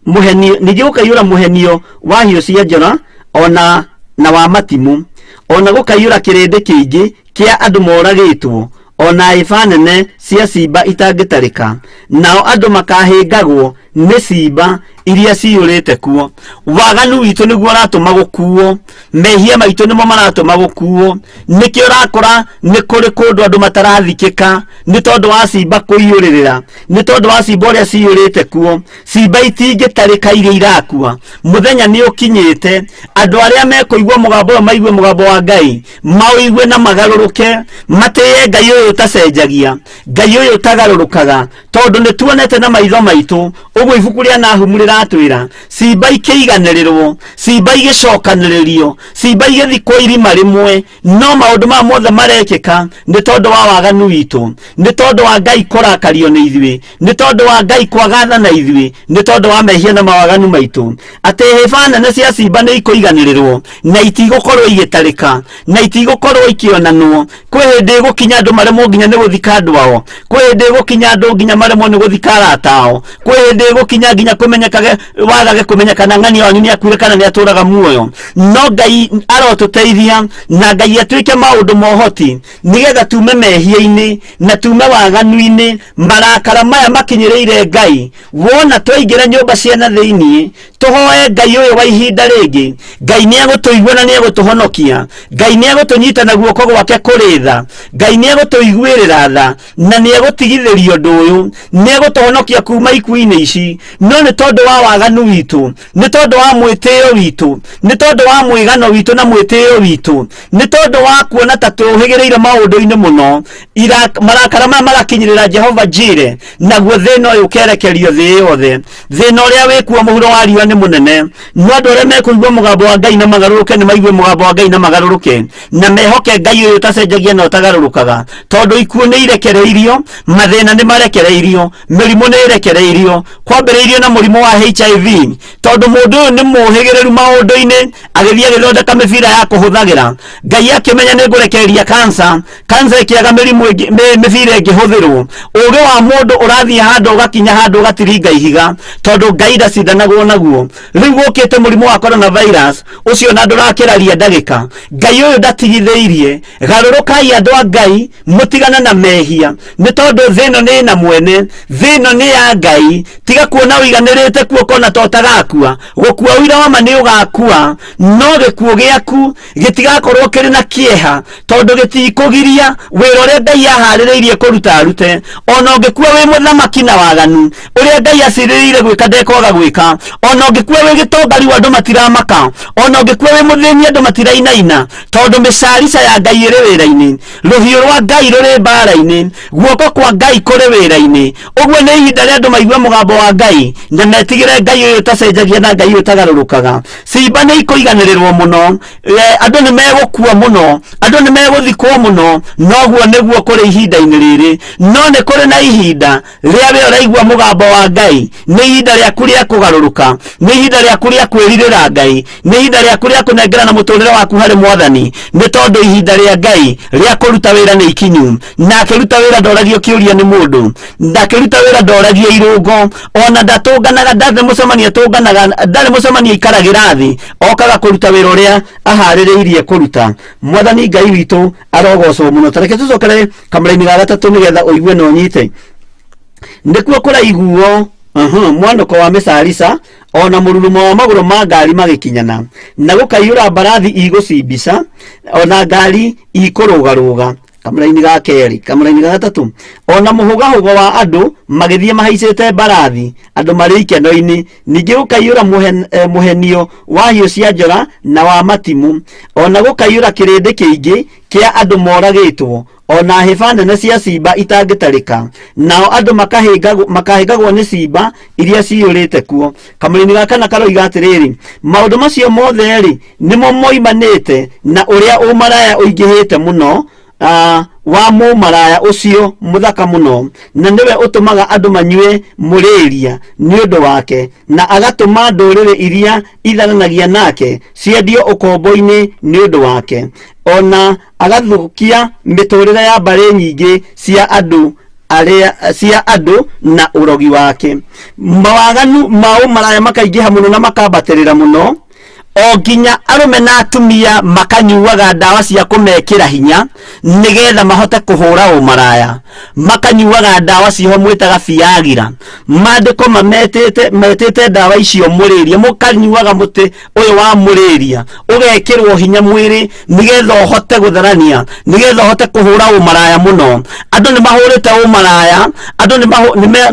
ningĩ gũkaiyũra mũhenio wa hiũ cia njora ona na wa matimũ, ona gũkaiyũra kĩrĩndĩ kĩingĩ kĩa andũ moragĩtwo, ona hĩba nene cia cimba itangĩtarĩka, nao andũ makahĩngagwo nĩ cimba iria ciyũrĩte kuo. Waganu witũ nĩguo ũratũma gũkuo, mehia maitũ nĩmo maratũma gũkuo. Nĩkĩo ũrakora nĩ kũrĩ kũndũ andũ matarathikĩka nĩ tondũ wa cimba kũiyũrĩrĩra, nĩ tondũ wa cimba ũrĩa ciyũrĩte kuo. Cimba itingĩtarĩka iria irakua. Mũthenya nĩ ũkinyĩte, andũ arĩa mekũigua mũgambo ũyũ maigue mũgambo wa Ngai, maũigue na magarũrũke, matĩye Ngai ũyũ ũtacenjagia, Ngai ũyũ ũtagarũrũkaga, tondũ nĩ tuonete na maitho maitũ. Ũguo ibuku rĩa Nahumu rĩratwĩra cimba ikĩiganĩrĩrwo, cimba igĩcokanĩrĩrio, cimba igĩthikwo irima rĩmwe, no maũndũ maya mothe marekĩka nĩ tondũ wa waganu witũ, nĩ tondũ wa Ngai kũrakario nĩ ithuĩ, nĩ tondũ wa Ngai kwagatha na ithuĩ, nĩ tondũ wa mehia na mawaganu maitũ. Atĩ hĩba nene cia cimba nĩ ikũiganĩrĩrwo na itigũkorwo igĩtarĩka na itigũkorwo ikĩonanwo. Kwĩ hĩndĩ ĩgũkinya andũ maremwo nginya nĩ gũthika andũ ao, kwĩ hĩndĩ ĩgũkinya andũ nginya maremwo nĩ gũthika arata ao, kwĩ hĩndĩ ĩgũkinya nginya kũmenyekage wagage kũmenyekana ng'ani wanyu nĩ akuire kana nĩ atũraga muoyo. No Ngai arotũteithia na Ngai atuĩke maũndũ mohoti nĩgetha tume mehia-inĩ na tume waganu-inĩ. Marakara maya makinyĩrĩire Ngai, wona twaingĩra nyũmba cia na thĩinĩ tũhoe Ngai ũyũ wa ihinda rĩngĩ. Ngai nĩ egũtũigua na nĩ egũtũhonokia, Ngai nĩ egũtũnyita na guoko gwake kũrĩ tha, Ngai nĩ egũtũiguĩrĩra tha na nĩ egũtigithĩria ũndũ ũyũ, nĩ egũtũhonokia kuma ikuũ-inĩ ici wiki no nĩ tondũ wa waganu witũ, nĩ tondũ wa mwĩtĩo witũ, nĩ tondũ wa mwĩgano witũ na mwĩtĩo witũ, nĩ tondũ wa kuona ta tũhĩgĩrĩire maũndũ-inĩ mũno, marakara maya magakinyĩrĩra Jehova Jireh, naguo thĩna ũyũ ũkerekerio thĩ yothe. Thĩna ũrĩa wĩkuo mũhuro wa riũa nĩ mũnene, no andũ arĩa mekũigua mũgambo wa Ngai na magarũrũke nĩ maigue mũgambo wa Ngai na magarũrũke, na mehoke Ngai ũyũ ũtacenjagia na ũtagarũrũkaga, tondũ ikuũ nĩ irekereirio, mathĩna nĩ marekereirio, mĩrimũ nĩ irekereirio, kwambĩrĩirio na mũrimũ wa HIV, tondũ mũndũ ũyũ nĩ mũhĩgĩrĩru maũndũ-inĩ, agĩthiĩ agĩthondeka mĩbira ya kũhũthagĩra. Ngai akĩmenya nĩ ngũrekereria kansa ĩkĩaga mĩbira ĩngĩhũthĩrwo. Ũũgĩ wa mũndũ ũrathiĩ handũ ũgakinya handũ ũgatiringa ihiga, tondũ Ngai ndacindanagwo naguo. Rĩu gũkĩte mũrimũ wa coronavirus ũcio na ndũrakĩraria ndagĩka. Ngai ũyũ ndatigithĩirie, garũrũkai andũ a Ngai, mũtigana na mehia, nĩ tondũ thĩno nĩ na mwene, thĩno nĩ ya Ngai. Tiga kuona ũiganĩrĩte kuo kona to ũtagakua, gũkua ũira wa ma nĩ ũgakua, no gĩkuũ gĩaku gĩtigakorwo kĩrĩ na kĩeha, tondũ gĩtikũgiria wĩra ũrĩa Ngai aharĩrĩirie kũruta arute. Ona ũngĩkua wĩ mũthamaki na waganu, ũrĩa Ngai acirĩrĩire gwĩka ndekwaga gwĩka. Ona ũngĩkua wĩ gĩtonga rĩu andũ matiramaka, ona ũngĩkua wĩ mũthĩni andũ matirainaina, tondũ mĩcarica ya Ngai ĩrĩ wĩra-inĩ, rũhiũ rwa Ngai rũrĩ mbara-inĩ, guoko kwa Ngai kũrĩ wĩra-inĩ. Ũguo nĩ ihinda rĩa andũ maigue mũgambo wa Ngai na metigĩre Ngai ũyũ ũtacenjagia na Ngai ũyũ ũtagarũrũkaga. Ciimba nĩ ikũiganĩrĩrwo mũno, andũ nĩ megũkua mũno, andũ nĩ megũthikwo mũno, noguo nĩguo kũrĩ ihinda-inĩ rĩrĩ. No nĩ kũrĩ na ihinda rĩa we ũraigua mũgambo wa Ngai, nĩ ihinda rĩaku rĩa kũgarũrũka, nĩ ihinda rĩaku rĩa kwĩrirĩra Ngai, nĩ ihinda rĩaku rĩa kũnengerana mũtũrĩre waku harĩ Mwathani, nĩ tondũ ihinda rĩa Ngai rĩa kũruta wĩra nĩ ikinyu. Na akĩruta wĩra ndoragio kĩũria nĩ mũndũ, ndakĩruta wĩra ndoragio irũngo, ona ndatũnganaga, ndarĩ mũcemanio atũnganaga, ndarĩ mũcemanio ikaragĩra thĩ, okaga kũruta wĩra ũrĩa aharĩrĩirie kũruta. Mwathani Ngai witũ arogocwo mũno. Tareke tũcokere kamũra-inĩ ga gatatũ nĩgetha ũigue na ũnyite. Nĩkuo kũraiguo mwanũko wa mĩcarica, ona mũrurumo wa magũrũ ma ngari magĩkinyana, na gũkaiyũra mbarathi igũcimbica, ona ngari ikũrũgarũga. Kamũra-inĩ ga kerĩ, kamũra-inĩ ga gatatũ, ona mũhũgahũgo wa andũ magĩthiĩ mahaicĩte mbarathi, andũ marĩ ikeno-inĩ. Ningĩ gũkaiyũra mũhenio wa hiũ cia njora na wa matimũ, ona gũkaiyũra kĩrĩndĩ kĩingĩ kĩa andũ moragĩtwo, ona hĩba nene cia ciimba itangĩtarĩka, nao andũ makahĩngagwo nĩ ciimba iria ciyũrĩte kuo. Kamũra-inĩ ga kana karoiga atĩrĩrĩ, maũndũ macio mothe rĩ nĩmo moimanĩte na ũrĩa ũmaraya ũingĩhĩte mũno wa mũmaraya ũcio mũthaka mũno, na nĩwe ũtũmaga andũ manyue mũrĩria nĩ ũndũ wake, na agatũma ndũrĩrĩ iria ithananagia nake ciendio ũkombo-inĩ nĩ ũndũ wake, ona agathũkia mĩtũrĩre ya mbarĩ nyingĩ cia andũ na ũrogi wake. Mawaganu ma ũmaraya makaingĩha mũno na makambatĩrĩra mũno, o nginya arũme na atumia makanyuaga ndawa cia kũmekĩra hinya nĩgetha mahote kũhũra ũmaraya, makanyuaga ndawa ciho mwĩtaga Viagra. Maandĩko metĩte ndawa icio mũrĩria, mũkanyuaga mũtĩ ũyũ wa mũrĩria ũgekĩrwo hinya mwĩrĩ nĩgetha ũhote gũtharania, nĩgetha ũhote kũhũra ũmaraya mũno. Andũ nĩ mahũrĩte ũmaraya, andũ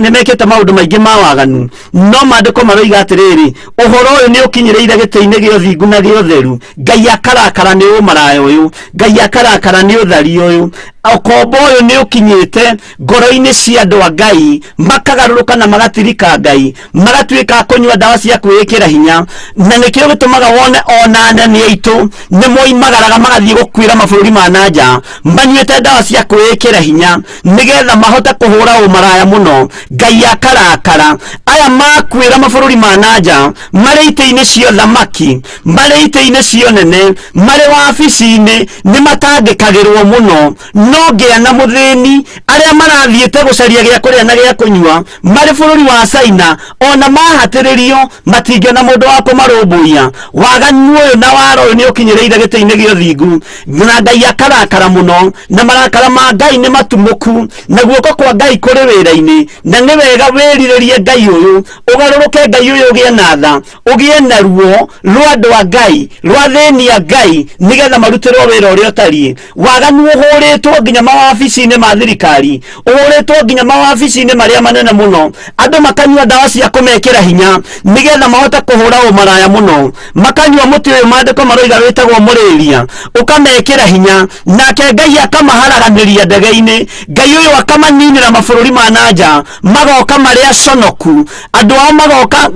nĩ mekĩte maũndũ maingĩ ma waganu, no maandĩko maroiga atĩrĩrĩ, ũhoro ũyũ nĩ ũkinyĩrĩire gĩtĩ-inĩ gĩa ũthingu na gĩa ũtheru. Ngai akarakara nĩ ũmaraya ũyũ, Ngai akarakara nĩ ũthari ũyũ. Ũkombo ũyũ nĩ ũkinyĩte ngoro-inĩ cia andũ a Ngai, makagarũrũka na magatirika Ngai, magatuĩka kũnyua ndawa cia kwĩĩkĩra hinya. Na nĩkĩo gĩtũmaga wone ona anene aitũ nĩ moimagaraga magathiĩ gũkuĩra mabũrũri ma nanja manyuĩte ndawa cia kwĩĩkĩra hinya nĩgetha mahote kũhũra ũmaraya mũno. Ngai akarakara. Aya makuĩra mabũrũri ma nanja marĩ itĩ-inĩ cia thamaki, marĩ itĩ-inĩ cia nene, marĩ wabici-inĩ, nĩ matangĩkagĩrwo mũno. No ngĩa na mũthĩni arĩa marathiĩte gũcaria gĩa kũrĩa na gĩa kũnyua marĩ bũrũri wa China, ona mahatĩrĩrio matingĩona mũndũ wa kũmarũmbũiya. Waganu ũyũ na waro ũyũ nĩ ũkinyĩrĩire gĩtĩ-inĩ gĩa ũthingu, na Ngai akarakara mũno, na marakara ma Ngai nĩ matumũku, na guoko kwa Ngai kũrĩ wĩra-inĩ. Na nĩ wega wĩrirĩrie Ngai ũyũ, ũgarũrũke Ngai ũyũ ũgĩe na tha, ũgĩe na ruo rwa andũ a Ngai, rwa thĩni a Ngai, nĩgetha marutĩrwo wĩra ũrĩa ũtariĩ. Waganu ũhũrĩtwo nginya mawabici-inĩ ma thirikari, ũhũrĩtwo nginya mawabici-inĩ marĩa manene mũno, andũ makanyua ndawa cia kũmekĩra hinya nigetha mahote kũhũra ũmaraya mũno, makanyua mũtĩ ũyũ mandĩko maroiga wĩtagwo mũrĩria, ũkamekĩra hinya, nake Ngai akamaharaganĩria ndege-inĩ, Ngai ũyũ akamaninĩra mabũrũri ma nanja, magoka marĩ aconoku, andũ ao magoka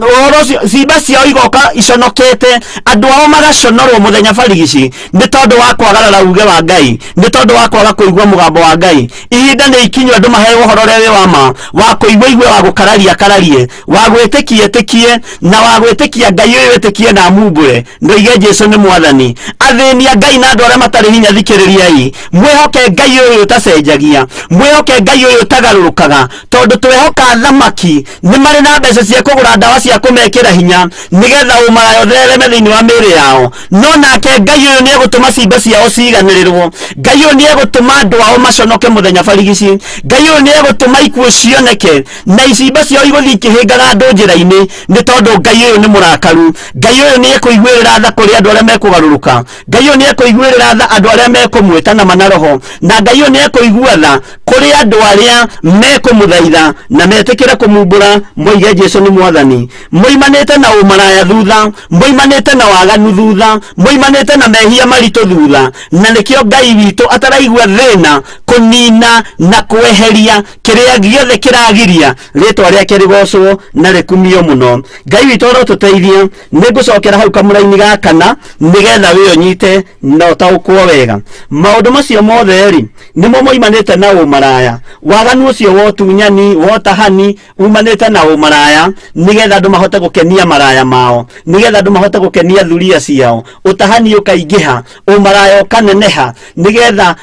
ciimba ciao igoka iconokete, andũ ao magaconorwo mũthenya barigici nĩ tondũ wa kwagarara uge wa Ngai, nĩ tondũ wa kwaga kũigua mũgambo wa Ngai. Ihinda nĩ ikinyu andũ maheo ũhoro ũrĩa wĩ wa ma, wa kũigua igue, wa gũkararia kararie, wa gwĩtĩkia ĩtĩkie, na wa gwĩtĩkia Ngai ũyũ ĩtĩkie na mumbũre, ndoige Jesũ nĩ mwathani. Athĩni a Ngai na andũ arĩa matarĩ hinya thikĩrĩriai, mwĩhoke Ngai ũyũ ũtacenjagia, mwĩhoke Ngai ũyũ ũtagarũrũkaga, tondũ twĩhoka thamaki nĩ marĩ na mbeca cia kũgũra ndawa cia kũmekĩra hinya nigetha ũmaraya ũthereme thĩinĩ wa mĩĩrĩ yao, no nake Ngai ũyũ nĩ egũtũma ciimba ciao ciganĩrĩrwo, Ngai ũyũ nĩ egũtũma andũ ao maconoke mũthenya barigici, Ngai ũyũ nĩ egũtũma ikuũ cioneke na icimba ciao igũthiĩ ikĩhĩngaga andũ njĩra-inĩ, nĩ tondũ Ngai ũyũ nĩ mũrakaru. Ngai ũyũ nĩ ekũiguĩrĩra tha kũrĩ andũ arĩa mekũgarũrũka, Ngai ũyũ nĩ ekũiguĩrĩra tha andũ arĩa mekũmwĩta na manaroho, na Ngai ũyũ nĩ ekũigua tha kũrĩ andũ arĩa mekũmũthaitha na metĩkĩre kũmumbũra, moige Jesũ nĩ mwathani. Moimanĩte na ũmaraya thutha, moimanĩte na waganu thutha, moimanĩte na mehia maritũ thutha, na nĩkĩo Ngai witũ ataraigua thĩna kũnina na kweheria kĩrĩa gĩothe kĩragiria rĩtwa rĩake rĩgocwo na rĩkumio mũno. Ngai witũ arotũteithia. Nĩngũcokera hau kamũra-inĩ ga kana nigetha wĩ ũnyite na ũtaũkwo wega. Maũndũ macio mothe rĩ nĩmo moimanĩte na ũmaraya, waganu ũcio wa ũtunyani, wa ũtahani umanĩte na ũmaraya nigetha andũ mahote gũkenia maraya mao, nigetha andũ mahote gũkenia thuria ciao, ũtahani ũkaingĩha, ũmaraya ũkaneneha, nigetha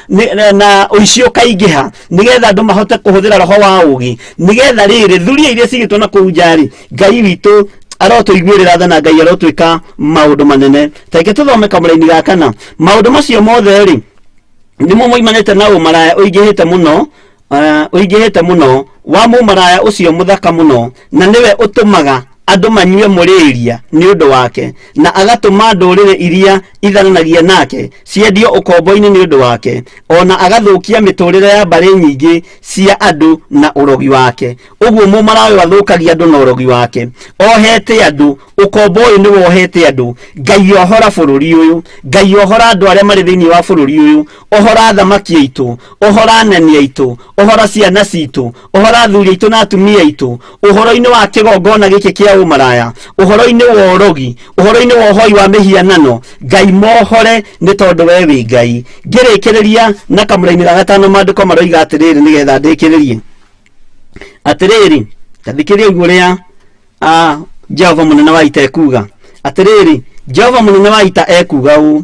na ũici ũkaingĩha, nigetha andũ mahote kũhũthĩra roho wa ũũgĩ, nigetha rĩrĩ thuria iria cigĩtwo na kũu nja rĩ, Ngai witũ arotũiguĩrĩra tha na Ngai arotwĩka maũndũ manene. Reke tũthome kamũra-inĩ ga kana. Maũndũ macio mothe rĩ nĩmo moimanĩte na ũmaraya ũingĩhĩte mũno wa mũmaraya ũcio mũthaka mũno, na nĩwe ũtũmaga andũ manyue mũrĩria nĩ ũndũ wake, na agatũma ndũrĩrĩ iria ithananagia nake ciendio ũkombo-inĩ nĩ ũndũ wake, ona agathũkia mĩtũrĩre ya mbarĩ nyingĩ cia andũ na ũrogi wake. Ũguo mũmaraya ũyũ athũkagia andũ na ũrogi wake, ohete andũ, ũkombo ũyũ nĩ wohete andũ. Ngai ohora bũrũri ũyũ, Ngai ohora andũ arĩa marĩ thĩinĩ wa bũrũri ũyũ, ohora thamaki aitũ, ohora nani aitũ, ohora ciana citũ, ohora athuri aitũ na atumia aitũ, ũhoro-inĩ wa kĩgongona gĩkĩ kĩa ũmaraya, ũhoro-inĩ wa ũrogi, ũhoro-inĩ wa ũhoi wa mĩhianano. Ngai mohore nĩ tondũ we wĩ Ngai. Ngĩrĩkĩrĩria na kamũra-inĩ ga gatano mandĩko maroiga atĩrĩrĩ nĩgetha ndĩkĩrĩrie atĩrĩrĩ, tathikĩria ũrĩa Jehova mũnene wa ita ekuga atĩrĩrĩ. Jehova mũnene wa ita ekuga ũũ: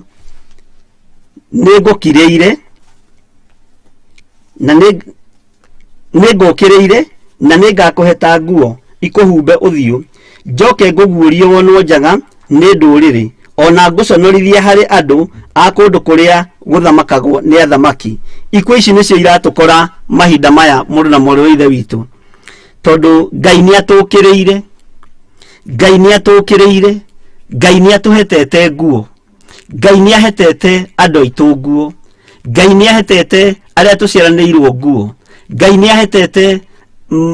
nĩngũkirĩire na nĩngũkĩrĩire na nĩngakũheta nguo ikũhumbe ũthiũ, njoke ngũguũrie wonwo njaga nĩ ndũrĩrĩ, ona ngũconorithia harĩ andũ a kũndũ kũrĩa gũthamakagwo nĩ athamaki. Ikuũ ici nĩcio iratũkora mahinda maya, mũndũ na mũrũ wa ithe witũ, tondũ Ngai nĩatũkĩrĩire, Ngai nĩatũkĩrĩire, Ngai nĩatũhetete nguo, Ngai nĩahetete andũ aitũ nguo, Ngai nĩahetete arĩa tũciaranĩirwo nguo, Ngai nĩahetete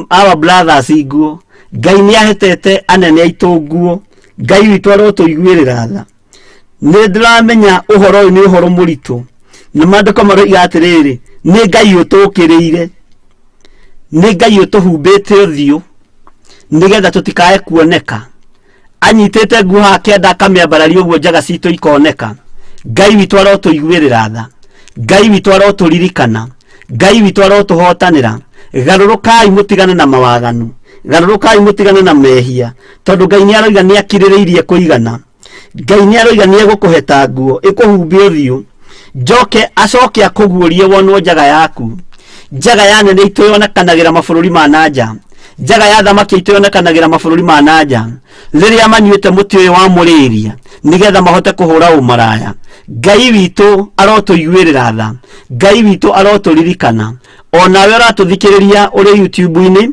our brothers nguo, Ngai nĩahetete anene aitũ nguo. Ngai witũ arotũiguĩrĩra tha. Nĩndĩramenya ũhoro ũyũ nĩ ũhoro mũritũ, na mandĩko maroiga atĩrĩrĩ, nĩ Ngai ũtũkĩrĩire, nĩ Ngai ũtũhumbĩte ũthiũ nigetha tũtikae kuoneka, anyitĩte nguo akĩenda akamĩambararia ũguo njaga citũ ikoneka. Ngai witũ arotũiguĩrĩra tha, Ngai witũ arotũririkana, Ngai witũ arotũhotanĩra. Garũrũkai mũtigane na mawaganu, garũrũkai mũtigane na mehia, tondũ Ngai nĩaroiga nĩakirĩrĩirie kũigana. Ngai nĩaroiga nĩegũkũheta nguo ĩkũhumbe ũthiũ, njoke acoke akũguũrie wonwo njaga yaku. Njaga ya nene itũ yonekanagĩra mabũrũri ma nanja, njaga ya thamaki itũ yonekanagĩra mabũrũri ma nanja, rĩrĩa manyuĩte mũtĩ ũyũ wa mũrĩria nigetha mahote kũhũra ũmaraya. Ngai witũ arotũiguĩrĩra tha, Ngai witũ arotũririkana. Onawe ũratũthikĩrĩria ũrĩ YouTube-inĩ,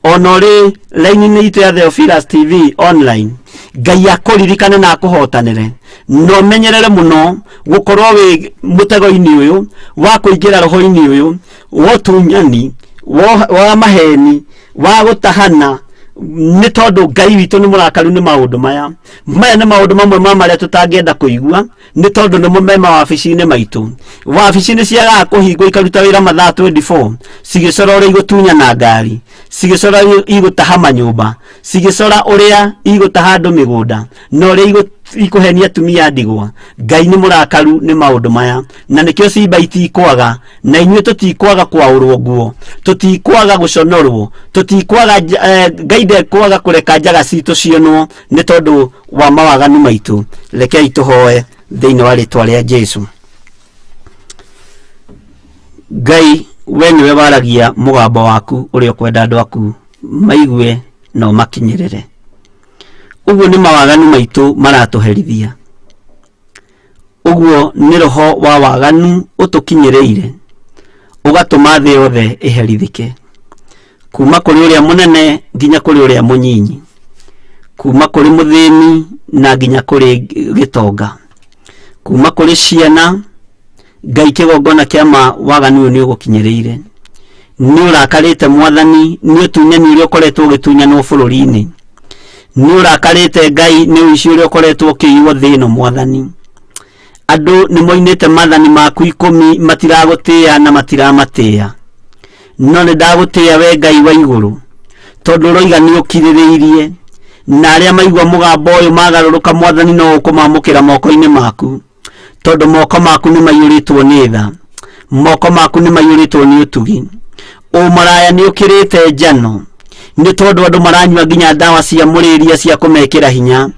onore line ni itu ya Theophilus TV online Ngai akuririkane na akuhotanire no menyerere muno gukorwo wi mutego-ini uyu wa kuingira roho-ini uyu wo tunyani wa maheni wa gutahana ni tondu Ngai witu ni murakaru ni maundu maya ni maundu mamwe maria tutangenda kuigua ni tondu ni mumema wabici-ini maitu wabici-ini ciaga kuhingwo ikaruta wira mathaa 24 cigicora uria igutunyana ngari cigicora igutaha manyumba cigicora uria igutaha andu migunda no uria ikuhenia atumia ndigwa Ngai ni murakaru ni maundu maya na nikio cimba itikwaga na inyuĩ tutikwaga kwaurwo nguo tutikwaga guconorwo tutikwaga Ngai ndekwaga kureka njaga citu cionwo ni tondu wa mawaganu maitu rekei tuhoe thiini wa ritwa ria Jesu. Ngai we niwe waragia mugambo waku uria kwenda andu aku maigue no makinyirire uguo ni mawaganu maitu maratuherithia uguo ni roho wa waganu utukinyireire ugatuma thi yothe iherithike kuma kuri uria munene nginya kuri uria munyinyi kuma kuri muthini na nginya kuri gitonga kuma kuri ciana Ngai kigongona kiama waganu ni ugukinyireire ni urakarite mwathani ni utunyani uria ukoretwo ugitunyanwo bururi-ini ni urakarite Ngai ni uici uria ukoretwo ukiiywo thino mwathani andu ni moinite mathani maku 10 matiragutia na matiramatia no ni ndagutia we Ngai wa iguru tondu roiga ni ukiririirie na aria maigua mugambo uyu magaruruka mwathani no ukumamukira moko-ini maku tondu moko maku ni maiyuritwo ni tha moko maku ni maiyuritwo ni utugi umaraya ni ukirite njano ni tondu andu maranyua nginya ndawa cia muriria cia kumekira hinya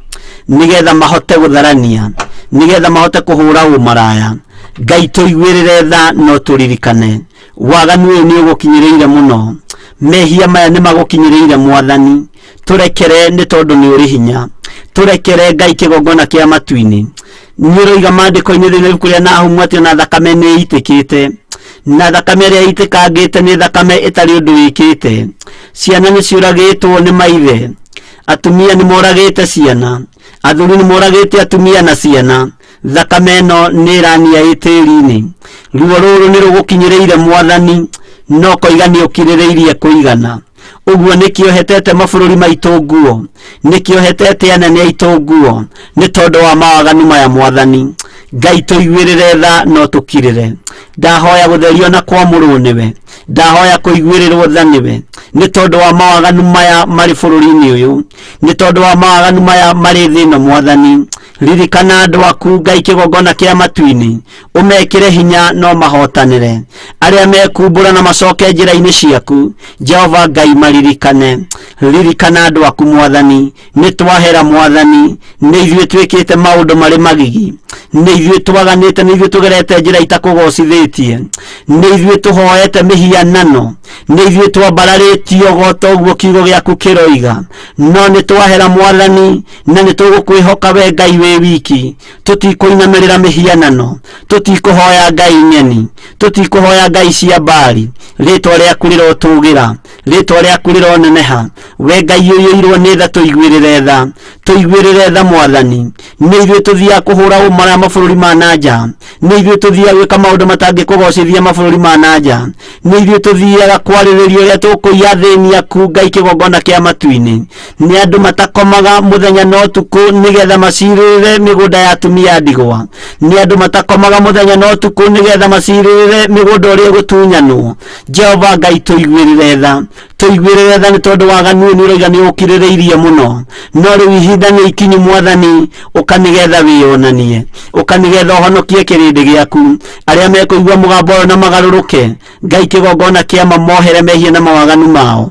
nigetha mahote gutharania nigetha mahote kuhura umaraya Ngai tuiguirire tha no turirikane waganu uyu ni ugukinyireire muno mehia maya ni magukinyireire mwathani turekere ni tondu ni uri hinya turekere Ngai kigongona kia matu-ini ni uroiga mandiko-ini thiini kuria Nahumu ati na thakame ni itikite na thakame iria itikangite ni thakame itari undu wikite ciana ni ciuragitwo ni maithe atumia ni moragite ciana athuri ni moragite atumia na ciana thakame no ni irania itiri-ini ruo ruru ni rugukinyireire mwathani no koiga ni ukirireirie kuigana uguo nikio hetete mabururi maitu nguo nikio hetete anene aitu nguo ni tondu wa mawaganu maya mwathani Ngai tuiguirire tha no tukirire ndahoya gutherio na kwamurwo niwe ndahoya kuiguirirwo tha niwe ni tondu wa mawaganu maya mari bururi-ini uyu ni tondu wa mawaganu maya mari thina mwathani ririkana andu aku Ngai kigongona kia matu-ini umekire hinya no mahotanire aria mekumbura na macoke njira-ini ciaku Jehova Ngai maririkane ririkana andu aku mwathani ni twahera mwathani ni ithuĩ twikite maundu mari magigi ni ithuĩ twaganite ni ithuĩ tugerete njira itakugocithitie ni ithuĩ tuhoete mihianano ni ithuĩ twambararĩtio gota ũguo kiugo gĩaku kĩroiga no ni twahera mwathani na ni tũgũkwĩhoka we Ngai wĩ wiki tũtikũinamĩrĩra mihianano tũtikũhoya Ngai nyeni tũtikũhoya Ngai cia Baali rĩtwa rĩaku rĩrotũgĩra rĩtwa rĩaku rĩroneneha we Ngai ũiyũirwo nĩ tha tũiguĩrĩre tha mwathani ni ithuĩ tũthiaga kũhũra ũmara mabũrũri ma nanja ni ithuĩ tũthiaga gwĩka maũndũ matangĩkũgocithia mabũrũri ma nanja ni ithuĩ tũthiaga kwarĩrĩria ũrĩa tũkũiya thĩini aku Ngai kĩgongona kĩa matu-ini ni andũ matakomaga mũthenya na ũtukũ nigetha macirĩrĩre mĩgũnda ya atumia ndigwa ni andũ matakomaga mũthenya na ũtukũ nigetha macirĩrĩre mĩgũnda ũrĩa gũtunyanwo Jehova Ngai tũiguĩrĩre tha ni tondu waganu ni ũroiga ni ũkirĩrĩirie muno no rĩu ihinda nĩ ikinyu mwathani ũkanigetha wĩonanie ũkanigetha ũhonokie kĩrĩndĩ gĩaku arĩa mekũigua mũgambo ũyũ na magarũrũke Ngai kĩgongona kĩama mohere mehia na mawaganu mao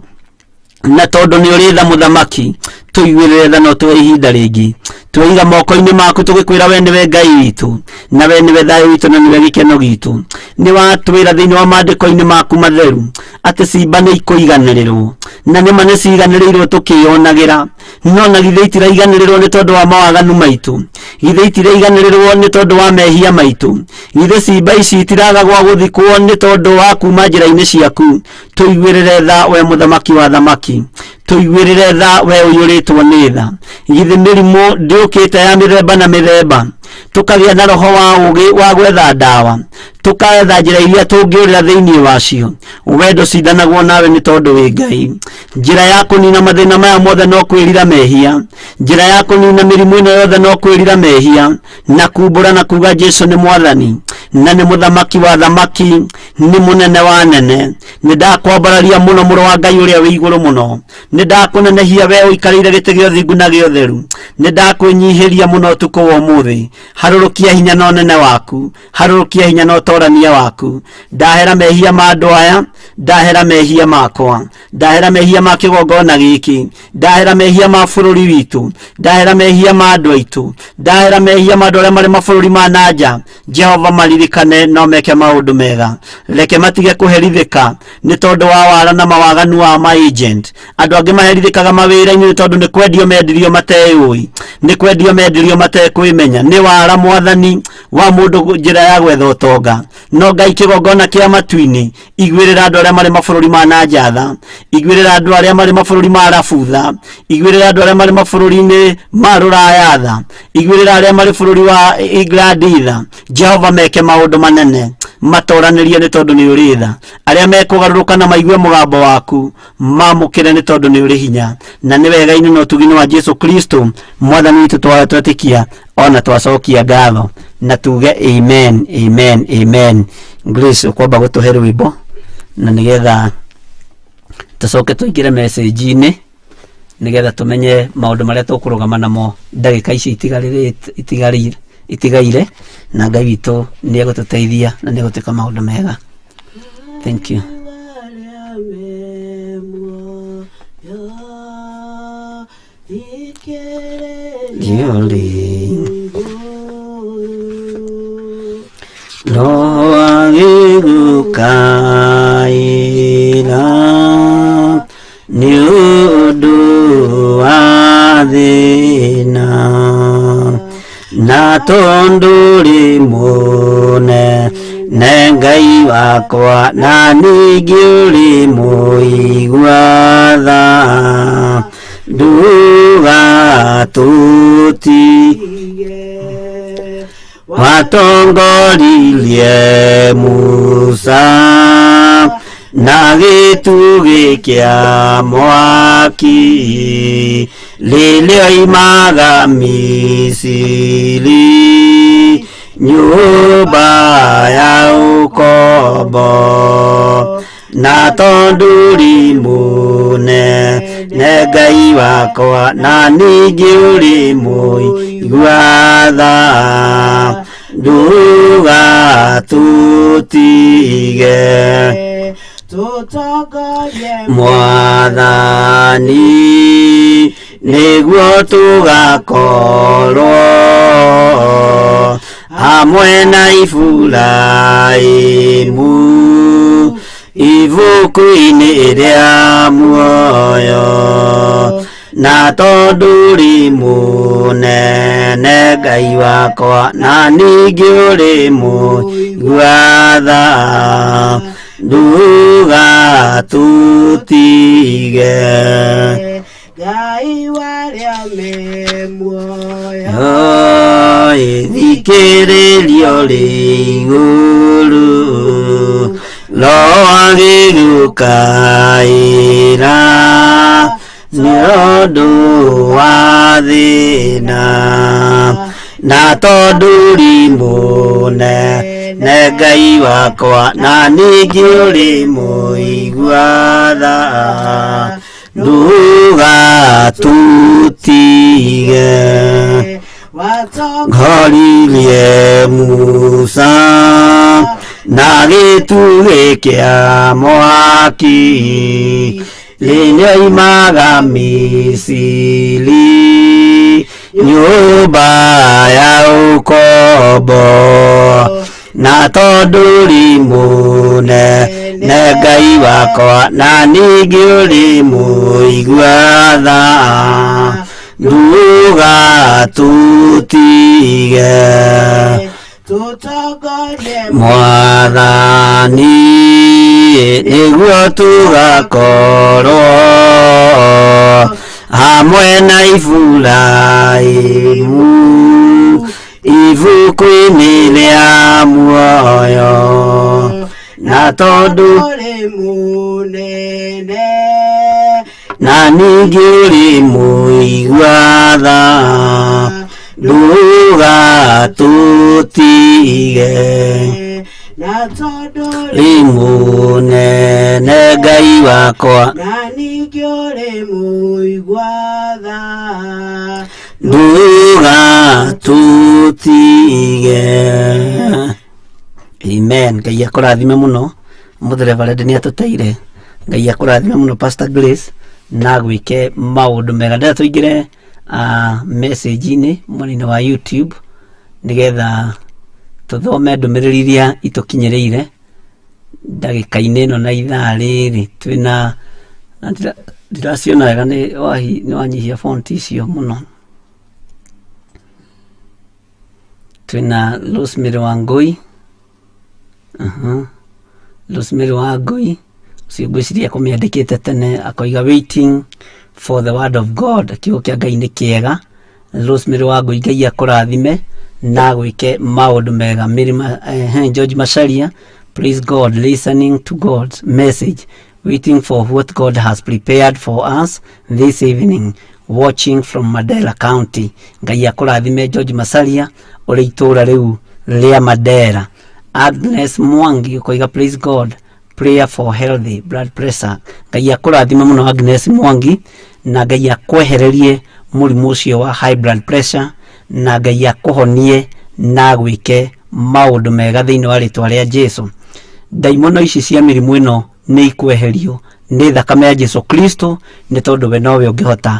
na tondu ni uri tha muthamaki tuigwirire tha no tuwe ihinda ringi tweiga moko-ini maku tugikwira we niwe Ngai witu na we niwe thayu witu na niwe gikeno gitu ni watwira thiini wa maandiko-ini maku matheru ati cimba ni ikuiganirirwo na nima ni ciiganirirwo tukionagira no na githe itiraiganirirwo ni tondu wa mawaganu maitu githe itiraiganirirwo ni tondu wa mehia maitu githe cimba ici itiraga gwa guthikwo ni tondu wa kuma njira-ini ciaku tuigwirire tha we muthamaki wa thamaki tuigwirire tha we uyuritwo ni tha githe mirimu ndiukite ya mithemba na mithemba tukagia na roho wa ugi wa gwetha ndawa tuketha njira iria tungiurira thiini wacio wendo cindanagwo nawe ni tondu wi Ngai njira ya kunina mathina maya mothe no kwirira mehia njira ya kunina mirimu ino yothe no kwirira mehia na kumbura na kuga Jesu ni mwathani na ni muthamaki wa thamaki ni munene wa nene ni ndakwambararia muno muro wa Ngai uria wi iguru muno ni ndakunenehia we uikarire giti gio thingu na gio theru ni ndakwinyihiria muno tuko wa umuthi harurukia hinya no nene waku harurukia hinya no torania waku ndahera mehia ma andu aya ndahera mehia makwa ndahera mehia ma kigongona giki ndahera mehia ma bururi witu ndahera mehia ma andu aitu ndahera mehia ma andu aria mari mabururi ma nanja Jehova maririkane no meke maundu mega reke matige kuherithika ni tondu wa wara na mawaganu wa ma agent andu angi maherithikaga mawira-ini ni tondu ni kwendio mendirio mateyui ni kwendio mendirio matekwimenya ni wara mwathani wa mundu njira ya gwetha utonga no Ngai kigongona kia matu-ini igwirira andu aria mari mabururi ma nanja tha igwirira andu aria mari mabururi ma Arabutha igwirira andu aria mari mabururi-ini ma Ruraya tha igwirira aria mari bururi wa England tha Jehova meke maundu manene matoranirie ni tondu ni uri tha aria mekugaruruka na maigue mugambo waku mamukire ni tondu ni uri hinya na ni wega-ini no tugini wa Jesu Kristo mwathani witu twatikia ona twacokia ngatho na tuge amen amen amen. Grace ukwamba gutuhe rwimbo na nigetha tucoke tuingire message-ini nigetha tumenye maundu maria tukurugama namo ndagika ici itigaire na Ngai witu ni egututeithia na ni egutika maundu mega. Thank you. Lo agigukaira ni undu wa thina na tondu ri mune ne Ngai wakwa na ningi uri muigua tha nduga tutige watongoririe Musa na gitugi kia mwaki lirio imaga Misiri nyumba ya ukombo na tonduri mune ne Ngai wakwa na ningi uri muigua tha nduga tutige mwathani niguo tugakorwo hamwe na Iburaimu ibuku-ini ria muoyo na tondu ri munene Ngai wakwa na ningi uri muigua tha nduga tutige Ngai waria me muoyo ithikiririo ri iguru lo agigukaira ni undu wa thina na tondu ri munene Ngai wakwa na ningi uri muigua tha nduga tutige ngoririe Musa na gitugi kia mwaki linyoimaga Misiri, nyũmba ya ũkombo, na tondũ ũrĩ mũnene Ngai wakwa, na ningĩ ũrĩ mũigua tha, ndũgatũtige Mwathani, nĩguo tũgakorwo hamwe na Iburahĩmu ibuku-inĩ rĩa muoyo, na tondũ ũrĩ mũnene na ningĩ ũrĩ mũigua tha, ndũgatũtige, na tondũ ũrĩ mũnene Ngai wakwa, na ningĩ ũrĩ mũigua tha, ndũgatũtige. Amen. Ngai akũrathime mũno. Mũtherevarende nĩ atũteire. Ngai akũrathime mũno Pastor Grace, na gwĩke maũndũ mega. Ndĩrenda tũingĩre message-inĩ mwena-inĩ wa YouTube nĩgetha tũthome ndũmĩrĩri iria itũkinyĩrĩire ndagĩka-inĩ ĩno na ithaa rĩrĩ. Twĩna ndiraciona wega, nĩ wanyihia font icio mũno. Twĩna Rosemary Wangui, Rosemary Wangui, ũcio ngwĩciria kũmĩandĩkĩte tene, akoiga waiting for the word of God. Kiugo kĩa Ngai nĩ kĩega. Rosemary Wangui, Ngai akũrathime na gwĩke maũndũ mega. George Macharia, praise God, listening to God's message, waiting for what God has prepared for us this evening, watching from Mandera County. Ngai akũrathime George Macharia ũrĩ itũũra rĩu rĩa Mandera. Agnes Mwangi ũkoiga praise God, prayer for healthy blood pressure. Ngai akũrathime mũno Agnes Mwangi, na Ngai akwehererie mũrimũ ũcio wa high blood pressure, na Ngai akũhonie na gwĩke maũndũ mega thĩinĩ wa rĩtwa rĩa Jesũ. Ndaimono ici cia mĩrimũ ĩno nĩ ikweherio nĩ thakame ya Jesũ Kristo, nĩ tondũ we nowe ũngĩhota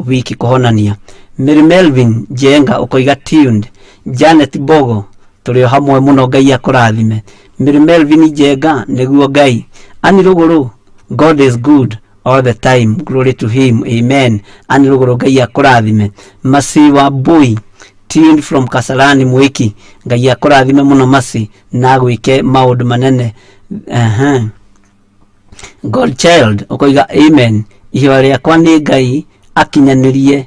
wiki kũhonania. Mary Melvin Jenga ũkoiga tuned. Janet Bogo, tũrĩ hamwe mũno. Ngai akũrathime. Mary Melvin Jenga, nĩguo Ngai ani rũgũrũ. God is good all the time, glory to him, amen. Ani rũgũrũ, Ngai akũrathime. Masiwa Boy, tuned from Kasarani Mwiki. Ngai akũrathime mũno Masi, na gwĩke maũndũ manene. God child ũkoiga amen. Iheo rĩakwa nĩ Ngai akinyanĩrie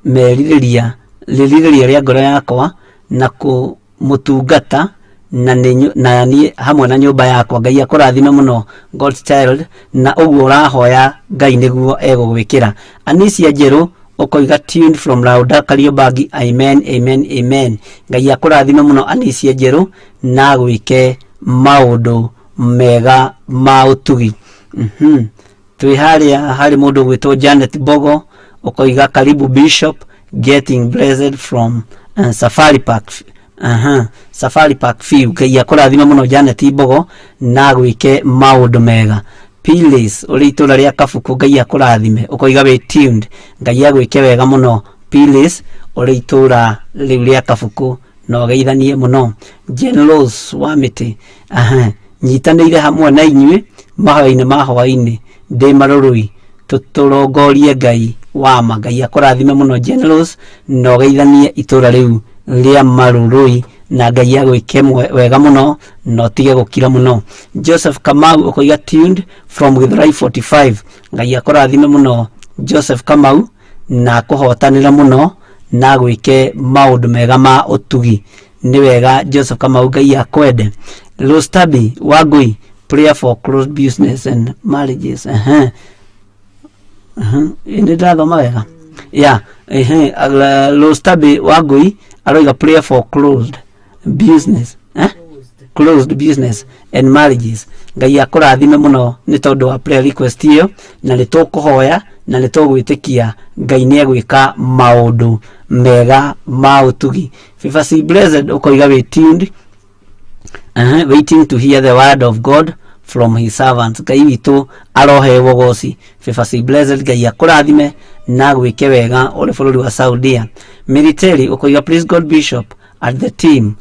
merirĩria rĩa ngoro yakwa na kũmũtungata na niĩ hamwe na nyũmba yakwa. Ngai akũrathime mũno God's child, na ũguo ũrahoya Ngai nĩguo egũgwĩkĩra. Anisia Njerũ ũkoiga tuned from Lauda Kariobangi, amen, amen, amen. Ngai akũrathime mũno Anisia Njerũ na gwĩke maũndũ mega ma ũtugi. Twĩ harĩ mũndũ gwĩtwo Janet Bogo ũkoiga karibu Bishop, getting blessed from Safari Park. Safari Park view. Ngai akũrathime mũno Janet Bogo na gwĩke maũndũ mega. Pilis ũrĩ itũũra rĩa Kabuku, Ngai akũrathime ũkoiga wĩ tuned. Ngai agwĩke wega mũno Pilis ũrĩ itũũra rĩu rĩa Kabuku, na ũgeithanie mũno. Generals wa Mĩtĩ, nyitanĩire hamwe na inyuĩ mahoya-inĩ ma hwaĩ-inĩ ndĩ Marũrũi, tũtũrongorie Ngai wa ma. Ngai akũrathime mũno Generals, na ũgeithanie itũũra rĩu rĩa Marũrũi, na Ngai agwĩke wega mũno na ũtige gũkira mũno. Joseph Kamau ũkoiga tuned from Githurai 45. Ngai akũrathime mũno Joseph Kamau na kũhotanĩra mũno na gwĩke maũndũ mega ma ũtugi. Nĩ wega Joseph Kamau, Ngai akwende. Rostabi Wangui, prayer for close business and marriages. Nĩ ndathoma wega. Rostabi Wangui aroiga prayer for closed business. Closed business and marriages. Ngai akũrathime mũno nĩ tondũ wa prayer request ĩyo, na nĩ tũkũhoya na nĩ tũgwĩtĩkia Ngai nĩ egwĩka maũndũ mega ma ũtugi. Fifasi Blessed ũkoiga wĩ tuned, waiting to hear the word of God from his servants. Ngai witũ arohewo goci. Favor say blessed, Ngai akũrathime na gwĩke wega ũrĩ bũrũri wa Saudia. Military ũkoiga praise God Bishop at the team.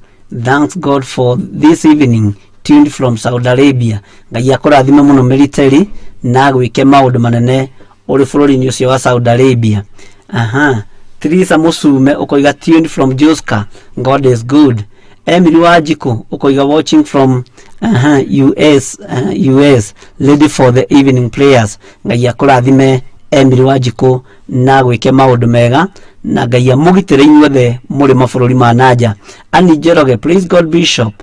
Thanks God for this evening tuned from Saudi Arabia. Ngai akũrathime mũno military na gwĩke maũndũ manene ũrĩ bũrũri-inĩ ũcio wa Saudi Arabia. Teresa Musume ũkoiga tuned from Joska. God is good. Emily Wajiko ukoiga watching from US ready for the evening prayers. Ngai akũrathime Emily Wajiko na gwĩke maũndũ mega na Ngai amũgitĩre inyuothe mũrĩ mabũrũri ma nanja. Annie Njoroge praise God Bishop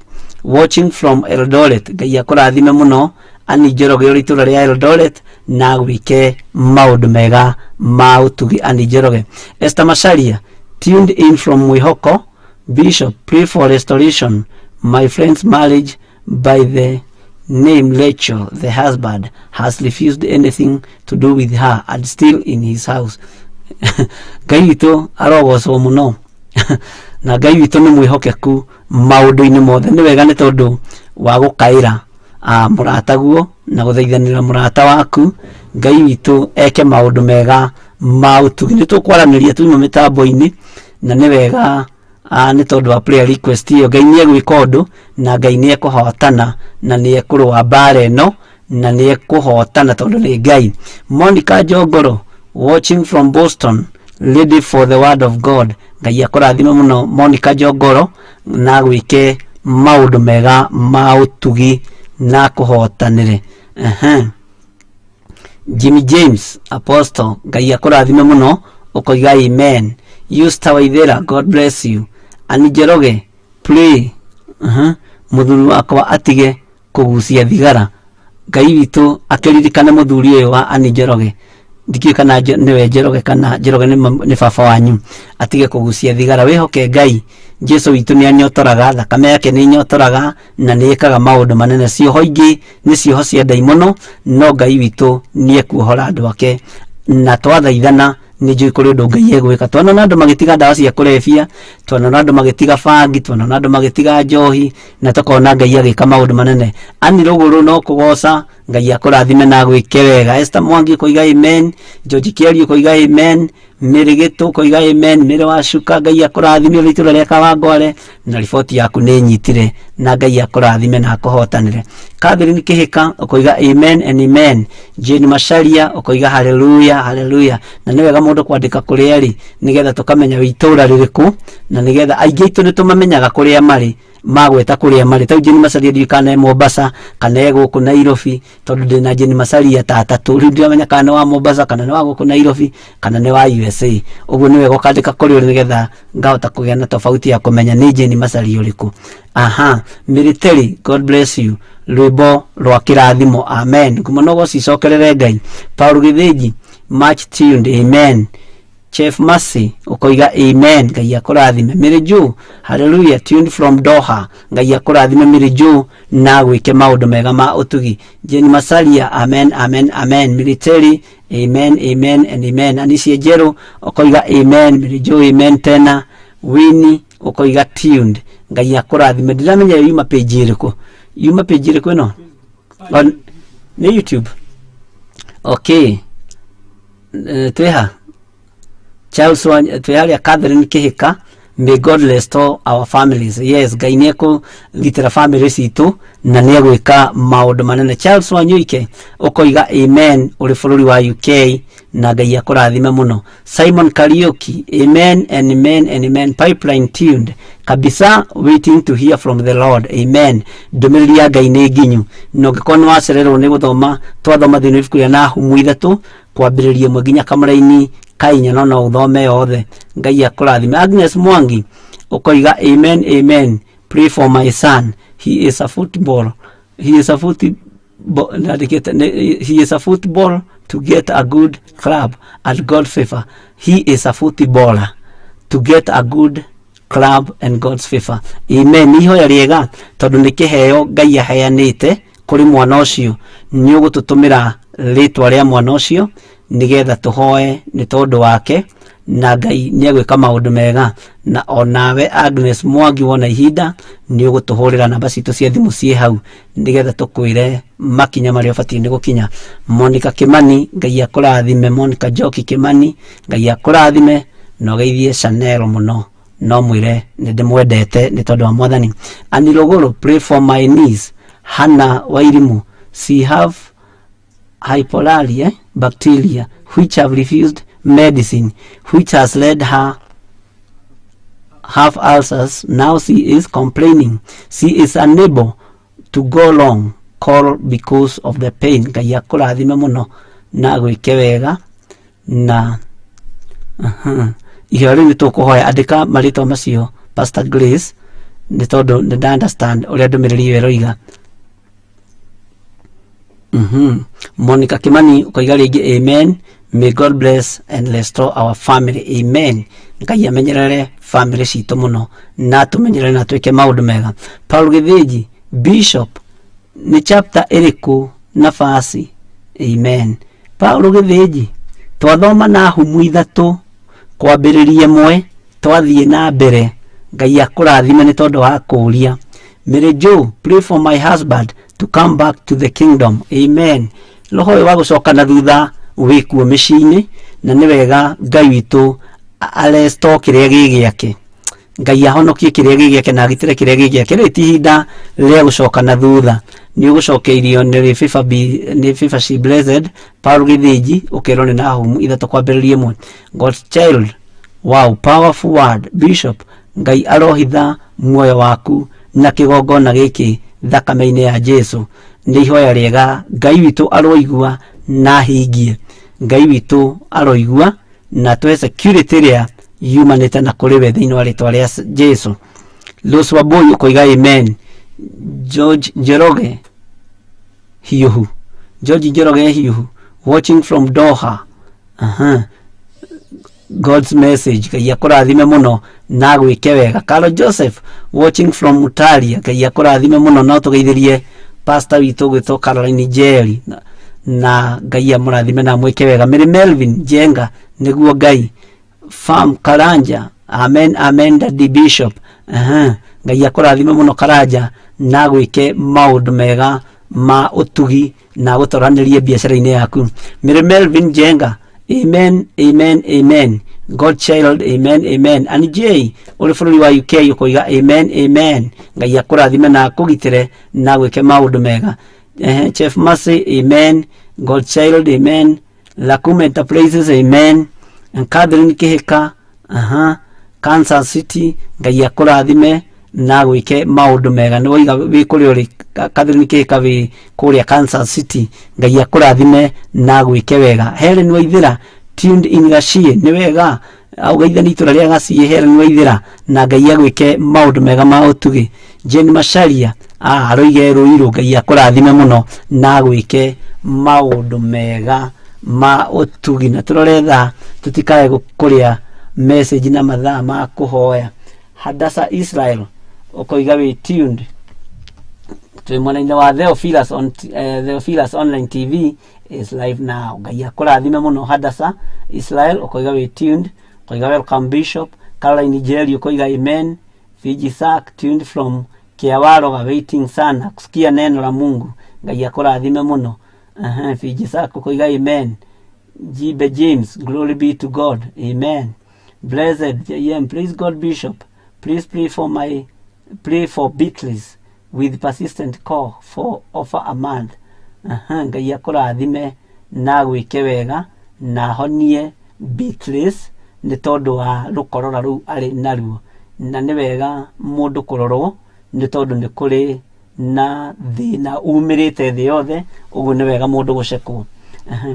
watching from Eldoret. Ngai akũrathime mũno Annie Njoroge ũrĩ itũũra rĩa Eldoret na gwĩke maũndũ mega ma ũtugi. Annie Njoroge. Esther Macharia tuned in from Mwihoko. Bishop, pray for restoration. My friend's marriage by the name Rachel, the husband, has refused anything to do with her and still in his house. Ngai witũ arogocwo mũno na Ngai witũ nĩ mwĩhokeku maũndũ-inĩ mothe. Nĩ wega nĩ tondũ wa gũkaĩra mũrataguo na gũthaithanĩra mũrata waku. Ngai witũ eke maũndũ mega ma ũtugi. Nĩ tũkwaranĩria tuma mĩtambo-inĩ na nĩ wega nĩ tondũ wa prayer request iyo. Ngai nĩ egwĩka ũndũ na Ngai nĩ ekũhotana na nĩ ekũrũa mbara ĩno na nĩ ekũhotana tondũ nĩ Ngai. Monica Jogoro watching from Boston ready for the word of God. Ngai akũrathime mũno Monica Jogoro na gwĩke maũndũ mega ma ũtugi na kũhotanĩre. Jimmy James Apostle, Ngai akũrathime mũno ũkoiga amen. Yusta Waithera, God bless you. Annie Njoroge pray mũthuri wakwa atige kũgucia thigara. Ngai witũ akĩririkane mũthuri ũyũ wa Annie Njoroge. Ndikiũĩ kana nĩwe Njoroge kana Njoroge nĩ baba wanyu. Atige kũgucia thigara. Wĩhoke Ngai. Jesu witũ nĩ anyotoraga, thakame yake nĩ inyotoraga na nĩ ĩkaga maũndũ manene. Cioho ingĩ nĩ cioho cia ndaimono, no Ngai witũ nĩ ekuohora andũ ake na twathaithana nĩ njũĩ kũrĩ ũndũ Ngai egwĩka. Twanona andũ magĩtiga ndawa cia kũrebia, twanona andũ magĩtiga bangi, twanona andũ magĩtiga njohi na tukona Ngai agĩka maũndũ manene. Ani Rũgũrũ no kũgoca. Ngai akũrathime na gwĩke wega. Esther Mwangi koiga amen. George Kiari koiga amen. Mĩrĩgĩtũ koiga amen. Mĩrĩ wa Cuka Ngai akũrathime ũrĩ itũũra rĩa Kawangware na riboti yaku nĩ nyitire na Ngai akũrathime na akũhotanĩre. Catherine Kĩhĩka koiga amen and amen. Jane Macharia koiga hallelujah hallelujah. Na nĩ wega mũndũ kwandĩka kũrĩa arĩ nĩgetha tũkamenya itũũra rĩrĩkũ na nĩgetha aingĩ aitũ nĩ tũmamenyaga kũrĩa marĩ magweta kũrĩa marĩ. Ta Jane Macharia ndikana Mombasa kana gũkũ Nairobi tondũ ndĩna Jane Macharia ta atatũ. Rĩu ndiramenya kana nĩ wa Mombasa kana nĩ wa gũkũ Nairobi kana nĩ wa USA. Ũguo nĩ wega ũkandĩka kũrĩa nĩgetha ngahota kũgĩa na tofauti ya kũmenya nĩ Jane Macharia ũrĩkũ. Military, God bless you. Rwĩmbo rwa kĩrathimo amen. Ngumo no gũcicokerere Ngai. Paul Githĩnji much tuned amen. Chef Mercy ukoiga amen. Ngai akũrathime. Mary Jo hallelujah tuned from Doha. Ngai akũrathime Mary Jo na gwĩke maũndũ mega ma ũtugi. Jane Macharia amen amen amen. Military amen amen and amen. Anisia Jero ukoiga amen. Mary Jo amen tena. Winnie ukoiga tuned. Ngai akũrathime. Ndiramenya yuma page ĩrĩkũ. Yuma page ĩrĩkũ ĩno? Ni YouTube. Okay. Tweha Charles Tweharia Catherine Kĩhĩka. May God restore our families. Yes, Ngai nĩ ekũgitĩra family citũ na nĩ egwĩka maũndũ manene. Charles Wanyuike ũkoiga amen ũrĩ bũrũri wa UK na Ngai akũrathime mũno. Simon Kariuki amen and amen and amen. Pipeline tuned kabisa waiting to hear from the Lord amen. Ndũmĩrĩri ya Ngai nĩ nginyu no ngĩkorwo nĩ wacererwo nĩ gũthoma twathoma thĩinĩ wa ibuku rĩa Nahumu 3 kwambĩrĩria 1 nginya kamũra-inĩ kainya no uthome yothe. Ngai akũrathime. Agnes Mwangi ukoiga amen amen. Pray for my son. He is a football to get a good club and God favor. He is a footballer to get a good club and God's favor. Amen. Ihoya rĩega tondũ nĩ kĩheo Ngai aheanĩte kũrĩ mwana ũcio. Nĩ ũgũtũtũmĩra rĩtwa rĩa mwana ũcio nigetha tuhoe ni tondu wake na Ngai ni egwika maundu mega. Na onawe Agnes Mwangi wona ihinda ni ugutuhurira namba citu cia thimu cie hau nigetha tukwire makinya maria ubatie ni gukinya. Monica Kimani, Ngai akurathime. Monica Joki Kimani, Ngai akurathime. No geithie Chanel muno, no mwire ni ndimwendete ni tondu wa Mwathani. Anirogoro, pray for my niece Hannah Wairimu. She have hypolaria bacteria which have refused medicine, which has led her have ulcers. Now she is complaining. She is unable to go long call because of the pain. Ngai akurathime muno na gwike wega. Na iyo ri nitukuhoya andika marito macio Pastor Grace ni tondu ni understand uria ndumiriri iyo iroiga. Monica Kimani ukoiga ringi amen. May God bless and restore our family. Amen. Ngai amenyerere family citu muno na tumenyerere na twike maundu mega. Paul Githiji, Bishop, ni chapter iriku nafasi. Amen. Paul Githiji, twathoma na humu ithatu kwambiririe mwe twathie na mbere. Ngai akurathime ni tondu wa kuria. Mary Joe, pray for my husband to come back to the kingdom. Amen. Roho wa gucoka na thutha wikuo micini na ni wega Ngai witu aresto kiria gigiake. Ngai ahonokie kiria gigiake na agitire kiria gigiake. Riti hinda ria gucoka na thutha ni ugucokeirio ni FIFA she blessed. Paul Githiji ukero ni na humu ithatu kwambiririe mwe. God's child, wow, powerful word. Bishop, Ngai arohitha muoyo waku na kigongona giki thakame-ini ya Jesu. Ni ihoya riega Ngai witu aroigua na hingie. Ngai witu aroigua na twe security ria yumanite na kuriwe thiini wa ritwa ria Jesu. Lucy Wambui ukoiga amen. George Njoroge Hiuhu, George Njoroge Hiuhu, watching from Doha. God's message, Ngai akurathime muno na gwike wega. Carol Joseph, watching from Mutalia, Ngai akurathime muno na tugeithirie pastor witu gwitwo Caroline Jerry na Ngai amurathime na mwike wega. Mary Melvin Jenga niguo Ngai. Farm Karanja, amen amen. Daddy Bishop, Ngai akurathime muno Karanja na gwike maundu mega ma utugi na gutoranirie biacara-ini yaku. Mary Melvin Jenga, amen amen amen. God child, amen amen. Ani J uri bururi wa UK ukoiga amen amen. Ngai akurathime na kugitire na gwike maundu mega. Chef Mercy, amen. God child, amen. Lakum Enterprises, amen. And Catherine Kihika, Kansas City, Ngai akurathime na gwike maundu mega. Ni wiga wi kuri uri Catherine Kihika wi kuria Kansas City, Ngai akurathime na gwike wega. Helen Waithira, tuned in Gashie, ni wega augaitha ni itura ria Gashie. Helen Waithira na Ngai agwike maundu mega ma utugi. Jane Masharia aroige ruiru, Ngai akurathime muno na gwike maundu mega ma utugi. Na turoretha tutikae gukuria message na mathaa ma kuhoya. Hadasa Israel ukoiga wi tuned twi mwena-ini wa Theophilus on Theophilus online TV is live now. Ngai akurathime muno. Hadasa Israel ukoiga wi tuned, ukoiga welcome Bishop. Caroline Jerry ukoiga amen. Fiji Sack tuned from Kiawaro, waiting sana kusikia neno la Mungu. Ngai akurathime muno. Fiji Sack ukoiga amen. Jibe James, glory be to God, amen. Blessed JM, praise God Bishop. Please pray for Beatles with persistent call for over a month. Ngai akurathime na gwike wega na honie Beatles ni tondu wa rukorora ru ari naruo. Na ni wega mundu kurorwo ni tondu ni kuri na thina umirite thi yothe, uguo ni wega mundu gucekwo.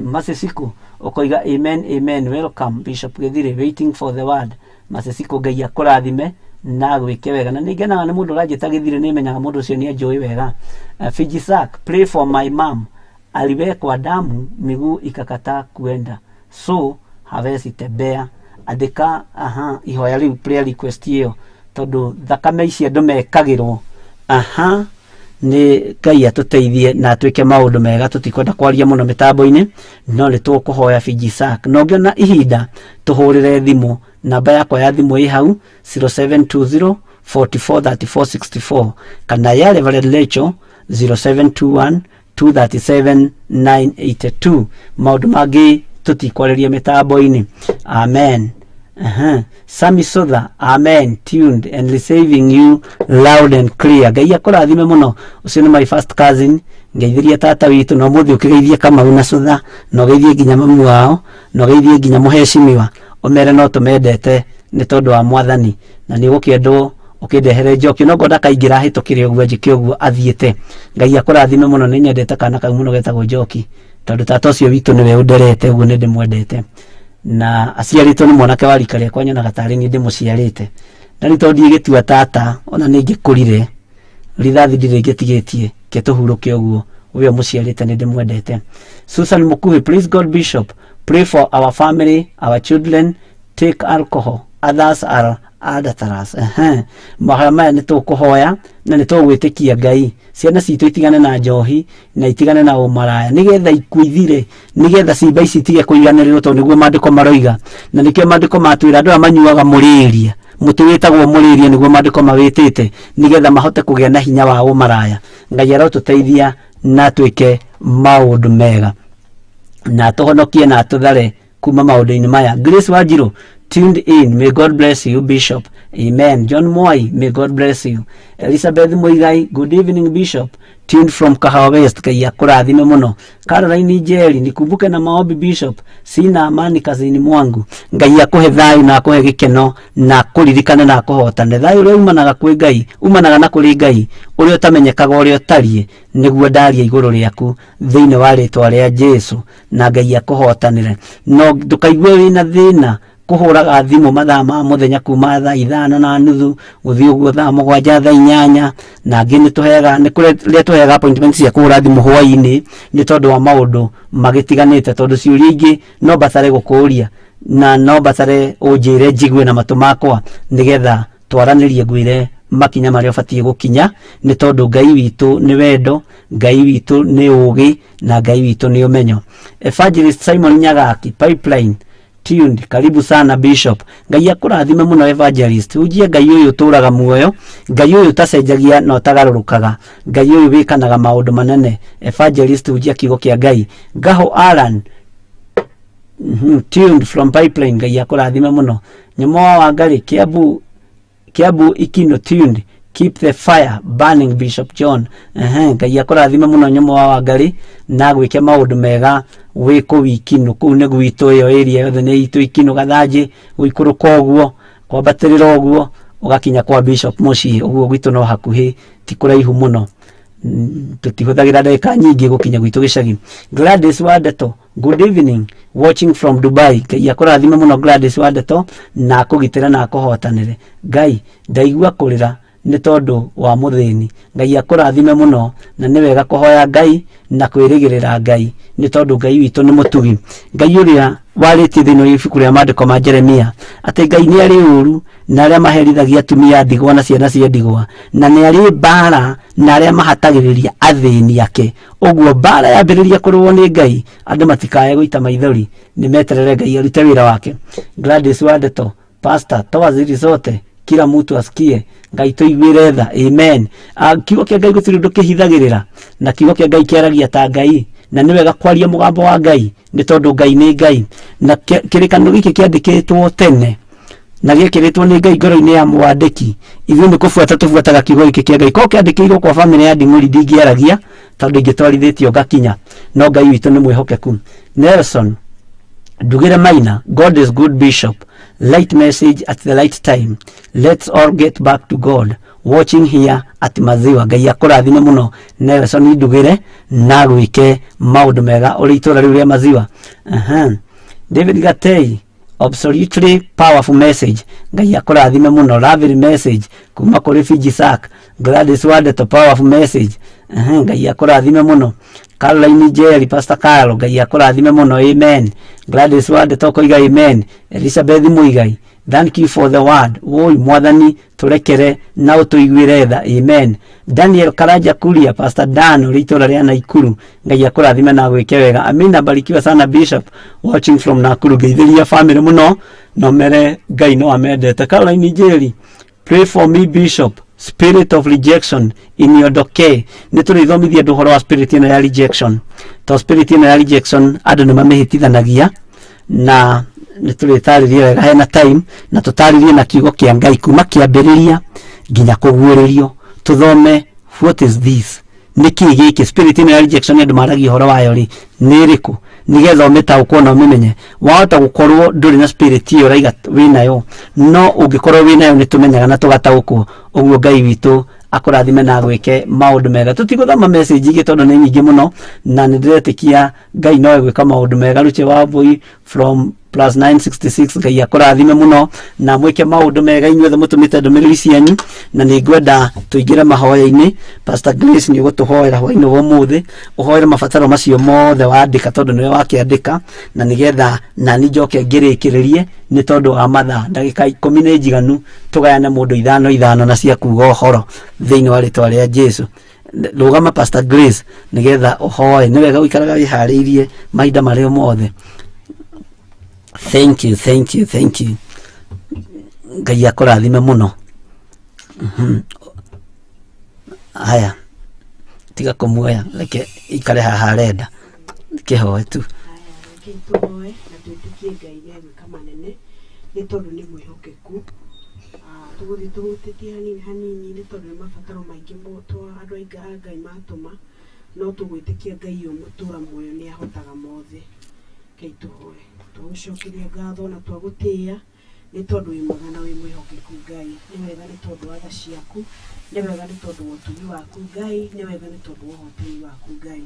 Masisiku ukoiga amen amen. Welcome Bishop Githire, waiting for the word. Masisiku Ngai akurathime na gwike wega. Na ningenaga ni mundu urajita Githire ni menyaga mundu ucio ni njui wega. Fiji Sack, pray for my mom. Aliwekwa damu miguu ikakata kuenda, so hawezi tembea. Andika ihoya riu prayer request iyo tondu thakame ici andu mekagirwo ni Ngai atuteithie na atwike maundu mega tutikwenda kwaria muno mitambo-ini no ni tukuhoya Fijisak no ngiona ihinda tuhurire thimu namba yakwa ya thimu i hau 0720 443464 kana ya Reverend Lecho 0721 237 982 maundu magi tutikwaria mitambo-ini. Amen. Sami Sotha, amen, tuned and receiving you loud and clear. Ngai akurathime muno. Ucio ni my first cousin. Ngeithiria tata witu no muthi ukigeithia kama una Sotha no geithie nginya mamu wao no geithie nginya muheshimiwa omere no tumendete ni tondu wa mwathani na ni gukiendwo ukindehere njoki no ngoda kaingira hitukire uguo njike uguo athiete. Ngai akurathime muno ni nyendete kana kau muno getagwo Njoki tondu tata ucio witu niwe underete uguo ni ndimwendete na aciaritwo ni mwanake wa rika riakwa nyonaga tari ni ndimuciarite na ni tondu igitua tata ona ni ngikurire rithathi ndire ngitigetie ke tuhuruke uguo uyo muciarite ni ndimwendete. Susan Mukuhi, please God Bishop, pray for our family, our children take alcohol, others are adulterers. Mahamaya ni tukuhoya na ni tugwitikia Ngai ciana citu itigane na njohi na itigane na umaraya nigetha ikuithire nigetha ciimba ici itige kuiganirwo tondu niguo mandiko maroiga na nikio mandiko matwira andu amanyuaga muriria muti witagwo muriria niguo mandiko mawitite nigetha mahote kugia na hinya wa umaraya. Ngai arotuteithia na twike maundu mega na tuhonokie na tuthare kuma maundu-ini maya. Grace Wanjiru tuned in, may God bless you Bishop. Amen. John Moi, may God bless you. Elizabeth Moigai, good evening Bishop, tuned from Kahawa West. Ngai akurathime muno. Caroline Njeri, nikumbuke na maombi Bishop, sina amani kazini mwangu. Ngai akuhe thayu na akuhe gikeno na kuririkane na kuhotane. Thayu uria umanaga kwi Ngai umanaga na kuri Ngai uria utamenyekaga uria utarie niguo ndaria iguru riaku thiini wa ritwa ria Jesu na Ngai akuhotanire. No ndukaigue wina thina kuhuraga thimu mathaa ma muthenya kuma thaa 5:30 guthii uguo thaa 7 thaa 8 na ngi ni tuhega ni kuria tuhega appointments cia kuhura thimu hwaini ni tondu wa maundu magitiganite tondu ciuria ingi no batare gukuria na no batare unjire njigwe na matu makwa nigetha twaranirie ngwire makinya maria ubatie gukinya ni tondu Ngai witu ni wendo, Ngai witu ni ugi na Ngai witu ni umenyo. Evangelist Simon Nyagaki, Pipeline tuned, karibu sana Bishop. Ngai akurathime muno Evangelist. Ujie Ngai uyu turaga muoyo, Ngai uyu tacenjagia no tagarurukaga, Ngai uyu wikanaga maundu manene. Evangelist ujie kigo kia Ngai. Gaho Alan tuned from Pipeline. Ngai akurathime muno. Nyomo wa Ngari Kiabu Ikino tuned, keep the fire burning Bishop John. Ngai akurathime muno nyomo wa Ngari na gwike maundu mega wiko wikino kuu ne gwitu iyo area yothe ne itu ikino gathaji gwikuruka uguo kwambatirira uguo ugakinya kwa Bishop muci uguo gwitu no hakuhi ti kuraihu muno tutihuthagira ndeka nyingi gukinya gwitu gicagi. Gladys Wadeto, good evening, watching from Dubai. Ngai akurathime muno Gladys Wadeto na kugitira na kuhotanire. Ngai ndaigua kurira ni tondu wa muthini. Ngai akurathime muno na ni wega kuhoya Ngai na kwirigirira Ngai ni tondu Ngai witu ni mutugi. Ngai uria wariti thini wa ibuku ria mandiko ma Jeremia ati Ngai ni ari uru na aria maherithagia atumia ndigwa na ciana cia ndigwa na ni ari bara na aria mahatagiriria athini ake. Uguo bara yambiriria kurwo ni Ngai andu matikae guita maithori ni meterere Ngai arute wira wake. Gladys Wadeto, pastor tawaziri zote kila mtu asikie Ngai tuiguire tha. Amen. Kiugo kia Ngai gutiri ndu kihithagirira na kiugo kia Ngai kiaragia ta Ngai na ni wega kwaria mugambo wa Ngai ni tondu Ngai ni Ngai na kirikano giki kiandikitwo tene na gikiritwo ni Ngai ngoro-ini ya mwandiki. Ithuĩ ni kufuata tufuataga kiugo giki kia Ngai ko kiandikirwo kwa family ya Nding'uri ndingiaragia tondu ingitwarithitio gakinya no Ngai witu ni mwihokeku. Nelson Ndugire Maina, God is good Bishop. Light message at the right time. Let's all get back to God. Watching here at Maziwa. Ngai akurathime muno Nelson Ndugire na gwike maundu mega uri itura riu ria Maziwa. David Gatei, absolutely powerful message. Ngai akurathime muno. Lovely message kuma kuri Fijisak. Gladys Wadeto, powerful message. Ngai akurathime muno. Caroline Njeri, Pastor Carlo, Ngai akurathime muno. Amen. Gladys Wadeto koiga amen. Elizabeth Muigai, Thank you for the word. Oi mwathani turekere na utuiguire tha. Amen. Daniel Karaja Kuria, Pastor Dan ulitora ria Naikuru, ngai akurathime na gwike wega. Amina, barikiwa sana Bishop watching from Nakuru. Geithiria family muno no mere ngai no amendete. Caroline Njeri, pray for me Bishop, spirit of rejection in your doke. Nitulithomithia nduhoro wa spirit ino ya rejection. To spirit ino ya rejection andu nimamihitithanagia na nitulitaririe wega hena time na tutaririe na kiugo kia ngai kuma kiambiriria nginya kuguuririo. Tuthome what is this, niki giki spirit ino ya rejection andu maragi horo wayo ri niriku nigetha umetaukwo na umenye wahota gukorwo nduri na spirit iyo raiga winayo no ungikorwo winayo nitumenyaga na tugataukwo. Uguo ngai witu akurathime na gwike maundu mega. Tutiguthama message igi tondu ni nyingi muno na ndiretikia ngai no gwika maundu mega. Ruche wa boy from +966 ngai akurathime muno na mwike maundu mega inyuothe mutumite ndumiriri cianyu na ni ngwenda tuingire mahoya-ini. Pastor Grace ni ugutuhoera hwaini wa muthi uhoere mabataro macio mothe wandika tondu niwe wakiandika na nigetha nani njoke ngirikiririe ni tondu wa mathaa ndagika 10 ni njiganu tugayane mundu 5 na cia kuga uhoro thiini wa ritwa ria Jesu. Rugama Pastor Grace nigetha uhoe ni wega uikaraga wihariirie mahinda mario mothe. Thank you. Ngai akurathime muno. Haya tiga kumuoya reke ikare haha arenda kihoe tu. Tuhoe na twitikie ngai ya gwika manene ni tondu ni mwihokeku. Tuguthi tuhutitie hanini ni tondu ni mabataro maingi motwa andu aingi ngai matuma no tugwitikia ngai yo mutura muoyo ni ahotaga mothe. Kei tuhoe tugucokeria ngatho na twagutia ni tondu wi mwega na wi mwihokeku ngai. Ni wega ni tondu wa tha ciaku, ni wega ni tondu wa utumi waku ngai, ni wega ni tondu wa uhotani waku ngai.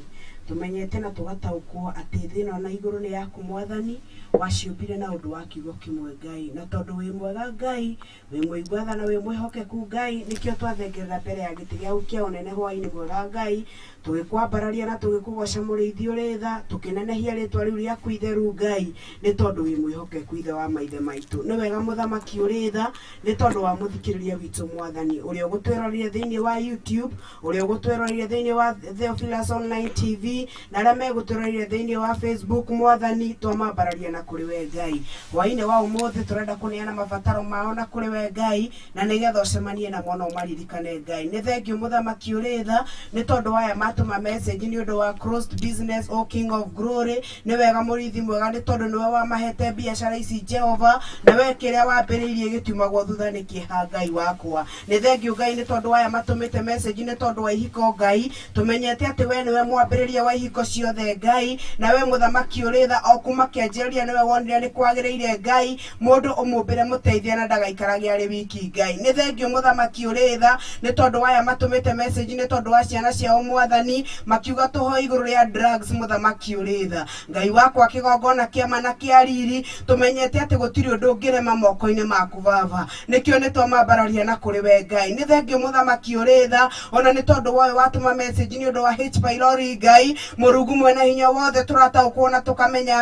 Tumenyete na tugataukwo ati thina na iguru ni yaku mwathani waciumbire na undu wa kiugo kimwe ngai. Na tondu wi mwega ngai, wi mwigwatha na wi mwihokeku ngai, nikio twathengerera mbere ya giti giaku kia unene hwaini mwega ngai. Tugikwambararia na tugikugoca muriithi uri tha, tukinenehia ritwa riu riaku itheru ngai ni tondu wi mwihokeku ithe wa maithe maitu. Ni wega muthamaki uri tha ni tondu wa muthikiriria witu mwathani uria ugutwirorire thiini wa YouTube, uria ugutwirorire thiini wa Theophilus Online TV na aria megutwirorire thiini wa Facebook mwathani twamambararia na kuri we ngai. Hwaini wa umuthi turenda kuneana mabataro mao na kuri we ngai na nigetha ucemanie na mwana umaririkane ngai. Ni thengiu muthamaki uri tha ni tondu waya matuma message ni undu wa crossed business o King of Glory. Ni wega murithi mwega ni tondu niwe wa mahete biashara ici Jehova na we kiria wambiriirie gitumagwo thutha ni kiha ngai wakwa. Ni thengiu ngai ni tondu waya matumite message ni tondu wa ihiko ngai. Tumenyete ati we niwe mwambiriirie wa ihiko ciothe ngai na we muthamaki uri tha o kuma kianjiria niwe wonire ni kwagiriire ngai mundu umumbire muteithia na ndagaikarage ari wiki ngai. Ni thengiu muthamaki uri tha ni tondu waya matumite message ni tondu wa ciana ciao mwathani makiuga tuho iguru ria drugs muthamaki uri tha ngai wakwa kigongona kiama na kiariri. Tumenyete ati gutiri undu ngirema moko-ini maku baba nikio ni twamambararia na kuri we ngai. Ni thengiu muthamaki uri tha ona ni tondu woe watuma message ni undu wa H pylori ngai Murungu mwena hinya wothe turataukwo na tukamenya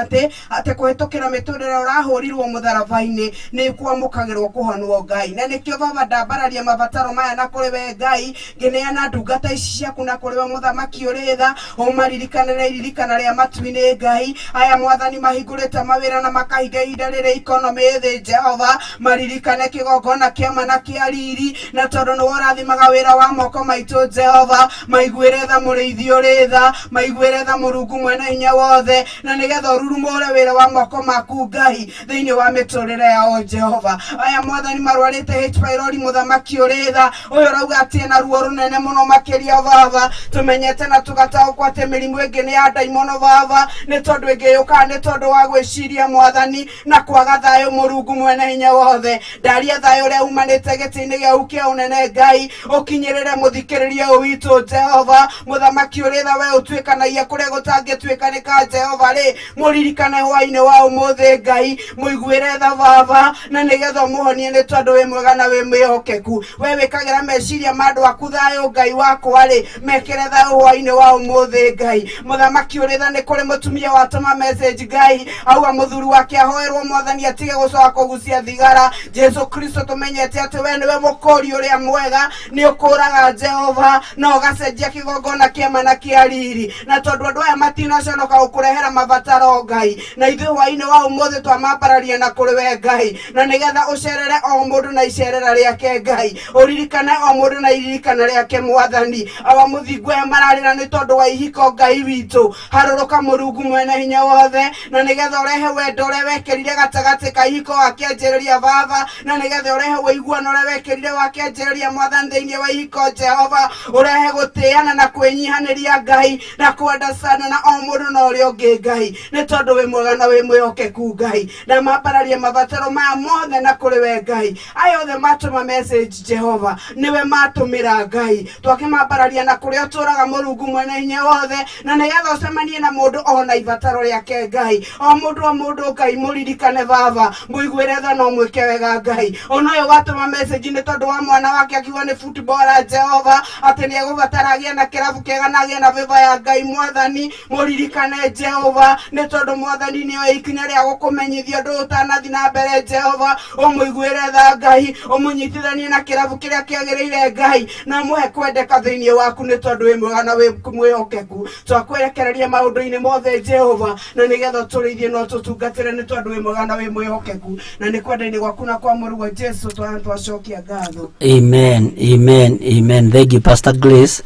ati kuhitukira miturire urahurirwo mutharaba-ini ni kwamukagirwo kuhonwo ngai. Na nikio baba ndambararia mabataro maya na kuri we ngai ngineana ndungata ici ciaku na kuri we muthamaki uri tha umaririkane na iririkana ria matu-ini ngai. Aya mwathani mahingurite mawira na makahinga ihinda riri economy thi Jehova maririkane kigongona kiama na kiariri na tondu ni worathimaga wira wa moko maitu Jehova maiguire tha muriithi uri tha maiguire tha Murungu mwena hinya wothe na nigetha ururumure wira wa moko maku ngai thiini wa miturire yao Jehova. Aya mwathani marwarite H pylori muthamaki uri tha uyu rauga ati na ruo runene muno makiria baba. Tumenyete na tugataukwo ati mirimu ingi ni ya daimono baba ni tondu ingi yuka ni tondu wa gwiciria mwathani na kwaga thayo Murungu mwena hinya wothe. Ndaria thayo uria umanite giti-ini giaku kia unene ngai ukinyirire muthikiriria witu Jehova muthamaki uri tha we utuike kuonekanagia kuria gutangituikanika Jehova ri muririkane hwaine wa umuthe Ngai muiguire tha baba na nigetha muhonie ni tondu we mwega na we mwihokeku we wikagira meciria mandu aku thayo Ngai wakwa ri mekire thayo hwaine wa umuthe Ngai muthamaki uri tha ni kuri mutumia watuma message Ngai auga muthuri wake ahoerwo mwathani atige gucoka kugucia thigara Jesu Kristo tumenyete ati we niwe mukori uria mwega ni ukuraga Jehova na ugacenjia kigongona kiama na kiariri na tondu andu aya matinaconoka gukurehera mabataro Ngai na ithuĩ hwainĩ wa ũmũthĩ twamambararia na kũrĩ we Ngai na nĩgetha ũcerere o mũndũ na icerera rĩake Ngai ũririkane o mũndũ na iririkana rĩake mwathani awa mũthingu aya mararĩra nĩ tondũ wa ihiko Ngai witũ harũrũka Mũrungu mwene hinya wothe na nĩgetha ũrehe wendo ũrĩa wekĩrire gatagatĩ ka ihiko wakĩanjĩrĩria baba na nĩgetha ũrehe ũiguano ũrĩa wekĩrire wakĩanjĩrĩria mwathani thĩinĩ wa ihiko Jehova ũrehe gũtĩana na kwĩnyihanĩria Ngai na kwendacana na o mũndũ na ũrĩa ũngĩ Ngai nĩ tondũ wĩ mwega na wĩ mwĩhokeku Ngai na mambararia mabataro maya mothe na kũrĩ we Ngai aya othe matũma message Jehova niwe matũmĩra Ngai twakĩmambararia na kũrĩa ũtũraga Mũrungu mwene hinya wothe na nĩgetha ũcemanie na mũndũ ona ibataro rĩake Ngai o mũndũ Ngai mũririkane baba mũiguĩre tha no mwĩke wega Ngai ona ũyũ watũma message nĩ tondũ wa mwana wake akiuga nĩ footballer Jehova atĩ nĩ egũbatara agĩe na kĩrabu kĩega na agĩe na vĩva ya Ngai mwathani mũririkane Jehova nĩ tondũ mwathani nĩoĩ ikinya rĩa gũkũmenyithia ũndũ ũtanathi na mbere Jehova ũmũiguĩre tha Ngai ũmũnyitithanie na kĩrabu kĩrĩa kĩagĩrĩire Ngai na mũhe kwendeka thĩinĩ waku nĩ tondũ wĩ mwega na wĩ mwĩhokeku twakwerekereria maũndũ-inĩ mothe Jehova na nĩgetha ũtũrĩithie no tũtungatĩre nĩ tondũ wĩ mwega na wĩ mwĩhokeku na nĩ kwenda-inĩ gwaku na kwa mũrugwo Jesu twacokia ngatho. Amen, amen, amen. Thank you Pastor Grace.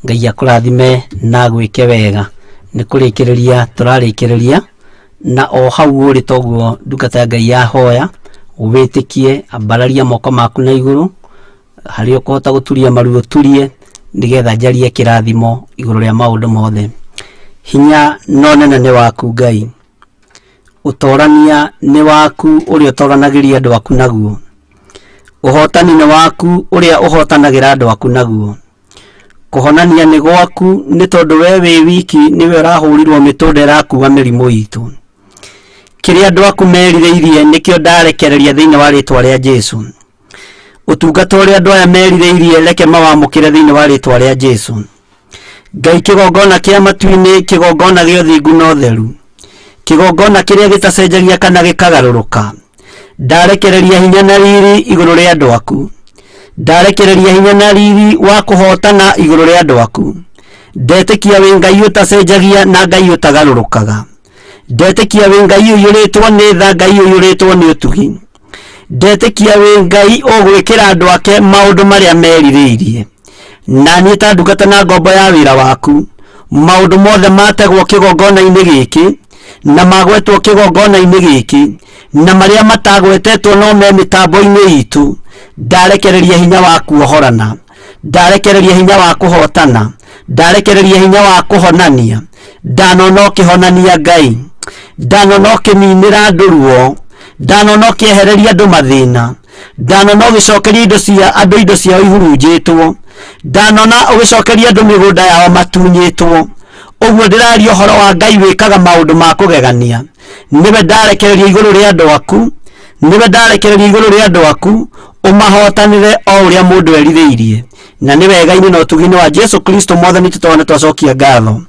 Ngai akũrathime na gwĩke wega nĩ kũrĩkĩrĩria tũrarĩkĩrĩria na o hau ũrĩ toguo ndungata Ngai yahoya ũwĩtĩkie ambararia moko maku na igũrũ harĩ ũkũhota gũturia maru ũturie nĩgetha njarie kĩrathimo igũrũ rĩa maũndũ mothe. Hinya no nene nĩ waku Ngai, ũtorania nĩ waku ũrĩa ũtoranagĩria andũ aku naguo, ũhotani nĩ waku ũrĩa ũhotanagĩra andũ aku naguo, kũhonania nĩ gwaku nĩ tondũ we wĩ wiki nĩwe ũrahũrirwo mĩtũnda ĩrakuua mĩrimũ itũ. Kĩrĩa andũ aku merirĩirie nĩkĩo ndarekereria thĩinĩ wa rĩtwa rĩa Jesu. Ũtungata ũrĩa andũ aya merirĩirie reke mawamũkĩre thĩinĩ wa rĩtwa rĩa Jesu. Ngai kĩgongona kĩa matu-inĩ, kĩgongona gĩa ũthingu na ũtheru, kĩgongona kĩrĩa gĩtacenjagia kana gĩkagarũrũka, ndarekereria hinya na riri igũrũ rĩa andũ aku, ndarekereria hinya na riri wa kũhotana igũrũ rĩa andũ aku. Ndetĩkia wĩ Ngai ũtacenjagia na Ngai ũtagarũrũkaga, ndetĩkia wĩ Ngai ũiyũrĩtwo nĩ tha, Ngai ũiyũrĩtwo nĩ ũtugi, ndetĩkia wĩ Ngai ũgwĩkĩra andũ ake maũndũ marĩa merirĩirie. Na niĩ ta ndungata na ngombo ya wĩra waku, maũndũ mothe mategwo kĩgongona-inĩ gĩkĩ na magwetwo kĩgongona-inĩ gĩkĩ na marĩa matagwetetwo no me mĩtambo-inĩ itũ, ndarekereria hinya wa kuohorana, ndarekereria hinya wa kũhotana, ndarekereria hinya wa kũhonania, ndanona ũkĩhonania Ngai, ndanona ũkĩninĩra andũ ruo, ndanona ũkĩehereria andũ mathĩna, ndanona ũgĩcokeria indo cia andũ indo ciao ihurunjĩtwo, ndanona ũgĩcokeria andũ mĩgũnda yao matunyĩtwo. Ũguo ndĩraria ũhoro wa Ngai wĩkaga maũndũ ma kũgegania. Nĩwe ndarekereria igũrũ rĩa andũ aku, nĩwe ndarekereria igũrũ rĩa andũ aku ũmahotanĩre o ũrĩa mũndũ erirĩirie. Na nĩ wega-inĩ na ũtugi-inĩ wa Jesu Kristo mwathani tũtone twacokia ngatho.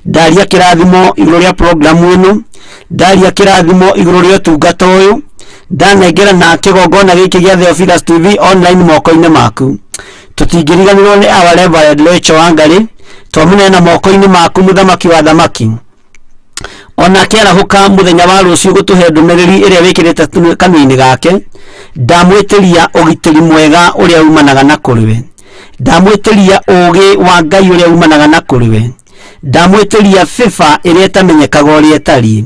Ndaria kĩrathimo igũrũ rĩa programu ĩno, ndaria kĩrathimo igũrũ rĩa ũtungata ũyũ, ndanengera na kĩgongona gĩkĩ gĩa Theophilus TV online moko-inĩ maku. Tũtingĩriganĩrwo nĩ our Reverend Rachel Wangarĩ, twamũneana moko-inĩ maku mũthamaki wa thamaki. Onake arahũka mũthenya wa rũciũ gũtũhe ndũmĩrĩri ĩrĩa wĩkĩrĩte kanua-inĩ gake. Ndamwĩtĩria ũgitĩri mwega ũrĩa umanaga na kũrĩ we, ndamwĩtĩria ũũgĩ wa Ngai ũrĩa umanaga na kũrĩ we, ndamwĩtĩria bĩba ĩrĩa ĩtamenyekaga ũrĩa ĩtariĩ.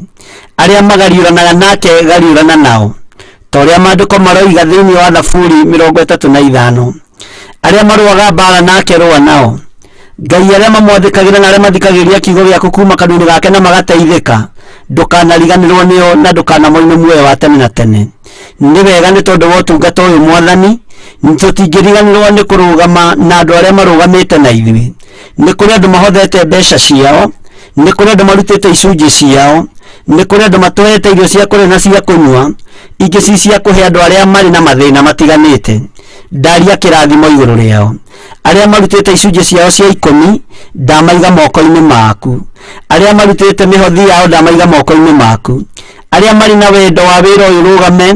Arĩa magariũranaga nake gariũrana nao, ta ũrĩa maandĩko maroiga thĩinĩ wa Thaburi 35. Arĩa marũaga mbara nake rũa nao. Ngai arĩa mamwathĩkagĩra na arĩa mathikagĩrĩria kiugo gĩaku kuma kanua-inĩ gake na magateithĩka, ndũkanariganĩrwo nĩo na ndũkanamoine muoyo wa tene na tene. Nĩ wega nĩ tondũ wa ũtungata ũyũ mwathani, tũtingĩriganĩrwo nĩ kũrũgama na andũ arĩa marũgamĩte na ithuĩ. Nĩ kũrĩ andũ mahothete mbeca ciao, nĩ kũrĩ andũ marutĩte icunjĩ ciao, nĩ kũrĩ andũ matwehete irio cia kũrĩa na cia kũnyua, ingĩ ci cia kũhe andũ arĩa marĩ na mathĩna matiganĩte. Ndaria kĩrathimo igũrũ rĩao. Arĩa marutĩte icunjĩ ciao cia 10 ndamaiga moko-inĩ maku. Arĩa marutĩte mĩhothi yao ndamaiga moko-inĩ maku. Arĩa marĩ na wendo wa wĩra ũyũ rũgame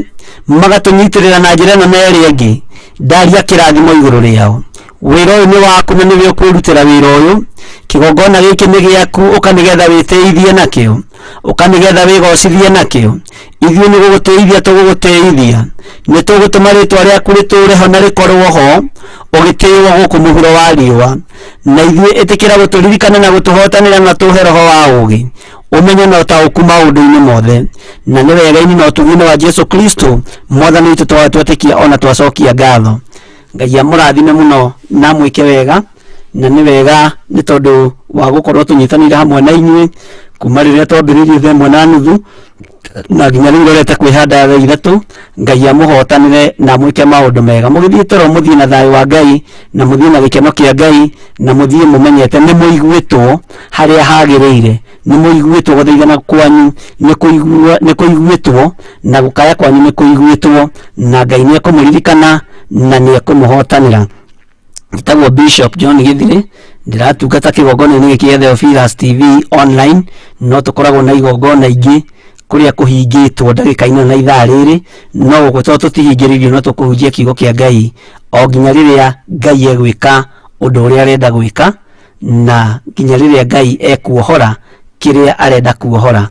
magatũnyitĩrĩra na njĩra ĩno na ĩrĩa ĩngĩ, ndaria kĩrathimo igũrũ rĩao. Wĩra ũyũ nĩ waku na nĩwe ũkwĩrutĩra wĩra ũyũ. Kĩgongona gĩkĩ nĩ gĩaku, ũka nĩgetha wĩtĩithie nakĩo, ũka nĩgetha wĩgocithie nakĩo. Ithuĩ nĩ gũgũtĩithia tũgũgũtĩithia, nĩ tũgũtũma rĩtwa rĩaku rĩtũũre ho na rĩkorwo ho, ũgĩtĩĩo gũkũ mũhuro wa riũa. Na ithuĩ ĩtĩkĩra gũtũririkana na gũtũhotanĩra na tũhe roho wa ũũgĩ, ũmenye na ũtaũku maũndũ-inĩ mothe. Na nĩ wega-inĩ na ũtugi-inĩ wa Jesu Kristo Mwathani witũ twatwĩtĩkia ona twacokia ngatho. Ngai amũrathime mũno na mwĩke wega, na nĩ wega nĩ tondũ wa gũkorwo tũnyitanĩire hamwe na inyuĩ kuma rĩrĩa twambĩrĩirie 1:30 na nginya rĩu rorete kwĩhanda 3. Ngai amũhotanĩre na mwĩke maũndũ mega. Mũgĩthiĩ toro mũthiĩ na thayũ wa Ngai, na mũthiĩ na gĩkeno kĩa Ngai, na mũthiĩ mũmenyete nĩ mũiguĩtwo harĩa hagĩrĩire, nĩ mũiguĩtwo gũthaithana kwanyu nĩ kũiguĩtwo, na gũkaya kwanyu nĩ kũiguĩtwo, na Ngai nĩ ekũmũririkana na nĩ ekũmũhotanĩra. Gĩtagwo Bishop John Githiri, ndiratungata kĩgongona-inĩ gĩkĩ gĩa Theophilus TV online, no tũkoragwo na igongona ingĩ kũrĩa kũhingĩtwo ndagĩka-inĩ na ithaa rĩrĩ, no gũkorwo tũtihingĩrĩirio no tũkũhunjia kiugo kĩa Ngai o nginya rĩrĩa Ngai egwĩka ũndũ ũrĩa arenda gwĩka, na nginya rĩrĩa Ngai ekuohora kĩrĩa arenda kuohora,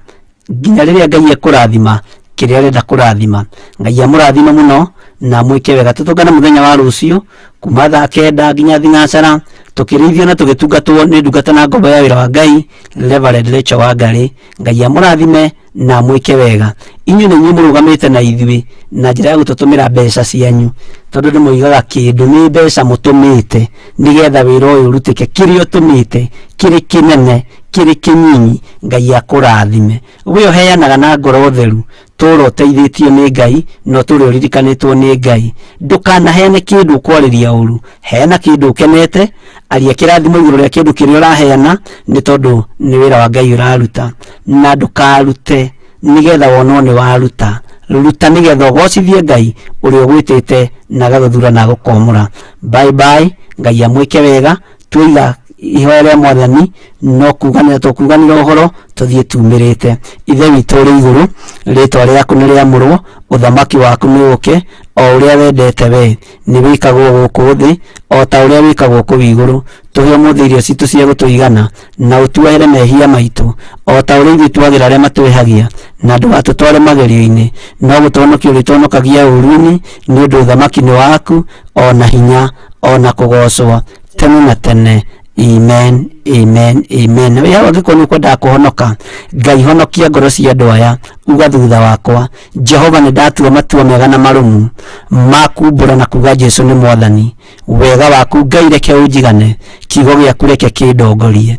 nginya rĩrĩa Ngai ekũrathima kĩrĩa arenda kũrathima. Ngai amũrathime mũno na mwĩke wega. Tũtũngana mũthenya wa rũciũ kuma thaa 9 nginya thinacara, tũkĩrĩithio na tũgĩtungatwo nĩ ndungata na ngombo ya wĩra wa Ngai Reverend Rachel Wangari. Ngai amũrathime na mwĩke wega. Inyuĩ nĩ inyuĩ mũrũgamĩte na ithuĩ na njĩra ya gũtũtũmĩra mbeca cianyu, tondũ nĩ mũigaga kĩndũ, nĩ mbeca mũtũmĩte nĩgetha wĩra ũyũ ũrutĩke. Kĩrĩa ũtũmĩte kĩrĩ kĩnene kĩrĩ kĩnyinyi, Ngai akũrathime. We ũheanaga na ngoro theru, tũũra ũteithĩtio nĩ Ngai, no tũũra ũririkanĩtwo nĩ Ngai. Ndũkanaheane kĩndũ kwarĩria ũru, heana kĩndũ ũkenete, aria kĩrathimo igũrũ rĩa kĩndũ kĩrĩa ũraheana, nĩ tondũ nĩ wĩra wa Ngai ũraruta. Na ndũkarute nĩgetha wonwo nĩ waruta, ruta nĩgetha ũgocithie Ngai ũrĩa ũgwĩtĩte na agagũthura na agũkomora. Bye bye. Ngai amwĩke wega. Twĩiga ihoya rĩa Mwathani no kuganĩra tũkuganĩra ũhoro tũthiĩ tumĩrĩte. Ithe witũ ũrĩ igũrũ, rĩtwa rĩaku nĩ rĩamũrwo, ũthamaki waku nĩ ũke, o ũrĩa wendete we nĩ wĩkagwo gũkũ thĩ o ta ũrĩa wĩkagwo kũu igũrũ. Tũhe ũmũthĩ irio citũ cia gũtũigana, na ũtuohere mehia maitũ o ta ũrĩa ithuĩ tuagĩra arĩa matwĩhagia, na ndũgatũtware magerio-inĩ, no gũtũhonokia ũrĩtũhonokagia ũũru-inĩ, nĩ ũndũ ũthamaki nĩ waku, ona hinya ona kũgocwo tene na tene. Amen, amen, amen. Na wewe angĩkorwo nĩ ũkwendaga kũhonoka, Ngai honokia ngoro cia andũ aya, uga thutha wakwa, Jehova nĩ ndatua matua mega na marũmu makumbũra na kuga Jesu nĩ Mwathani. Wega waku Ngai reke ũnjigane, kiugo gĩaku reke kĩndongorie.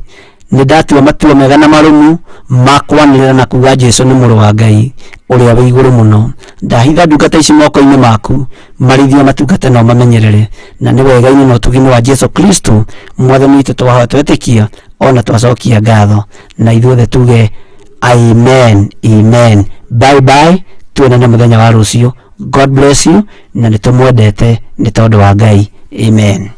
Nĩ ndatua matua mega na marũmu makwanĩrĩra na kuga Jesu nĩ mũrũ wa Ngai ũrĩa wĩ igũrũ mũno. Ndahitha ndungata ici moko-inĩ maku, marĩithia matungate na ũmamenyerere, na nĩ wega-inĩ na ũtugi-inĩ wa Jesu Kristo Mwathani witũ twetĩkia ona twacokia ngatho, na ithuothe tuge amen, amen. Bye bye. Tuonane mũthenya wa rũciũ. God bless you, na nĩ tũmwendete nĩ tondũ wa Ngai. Amen.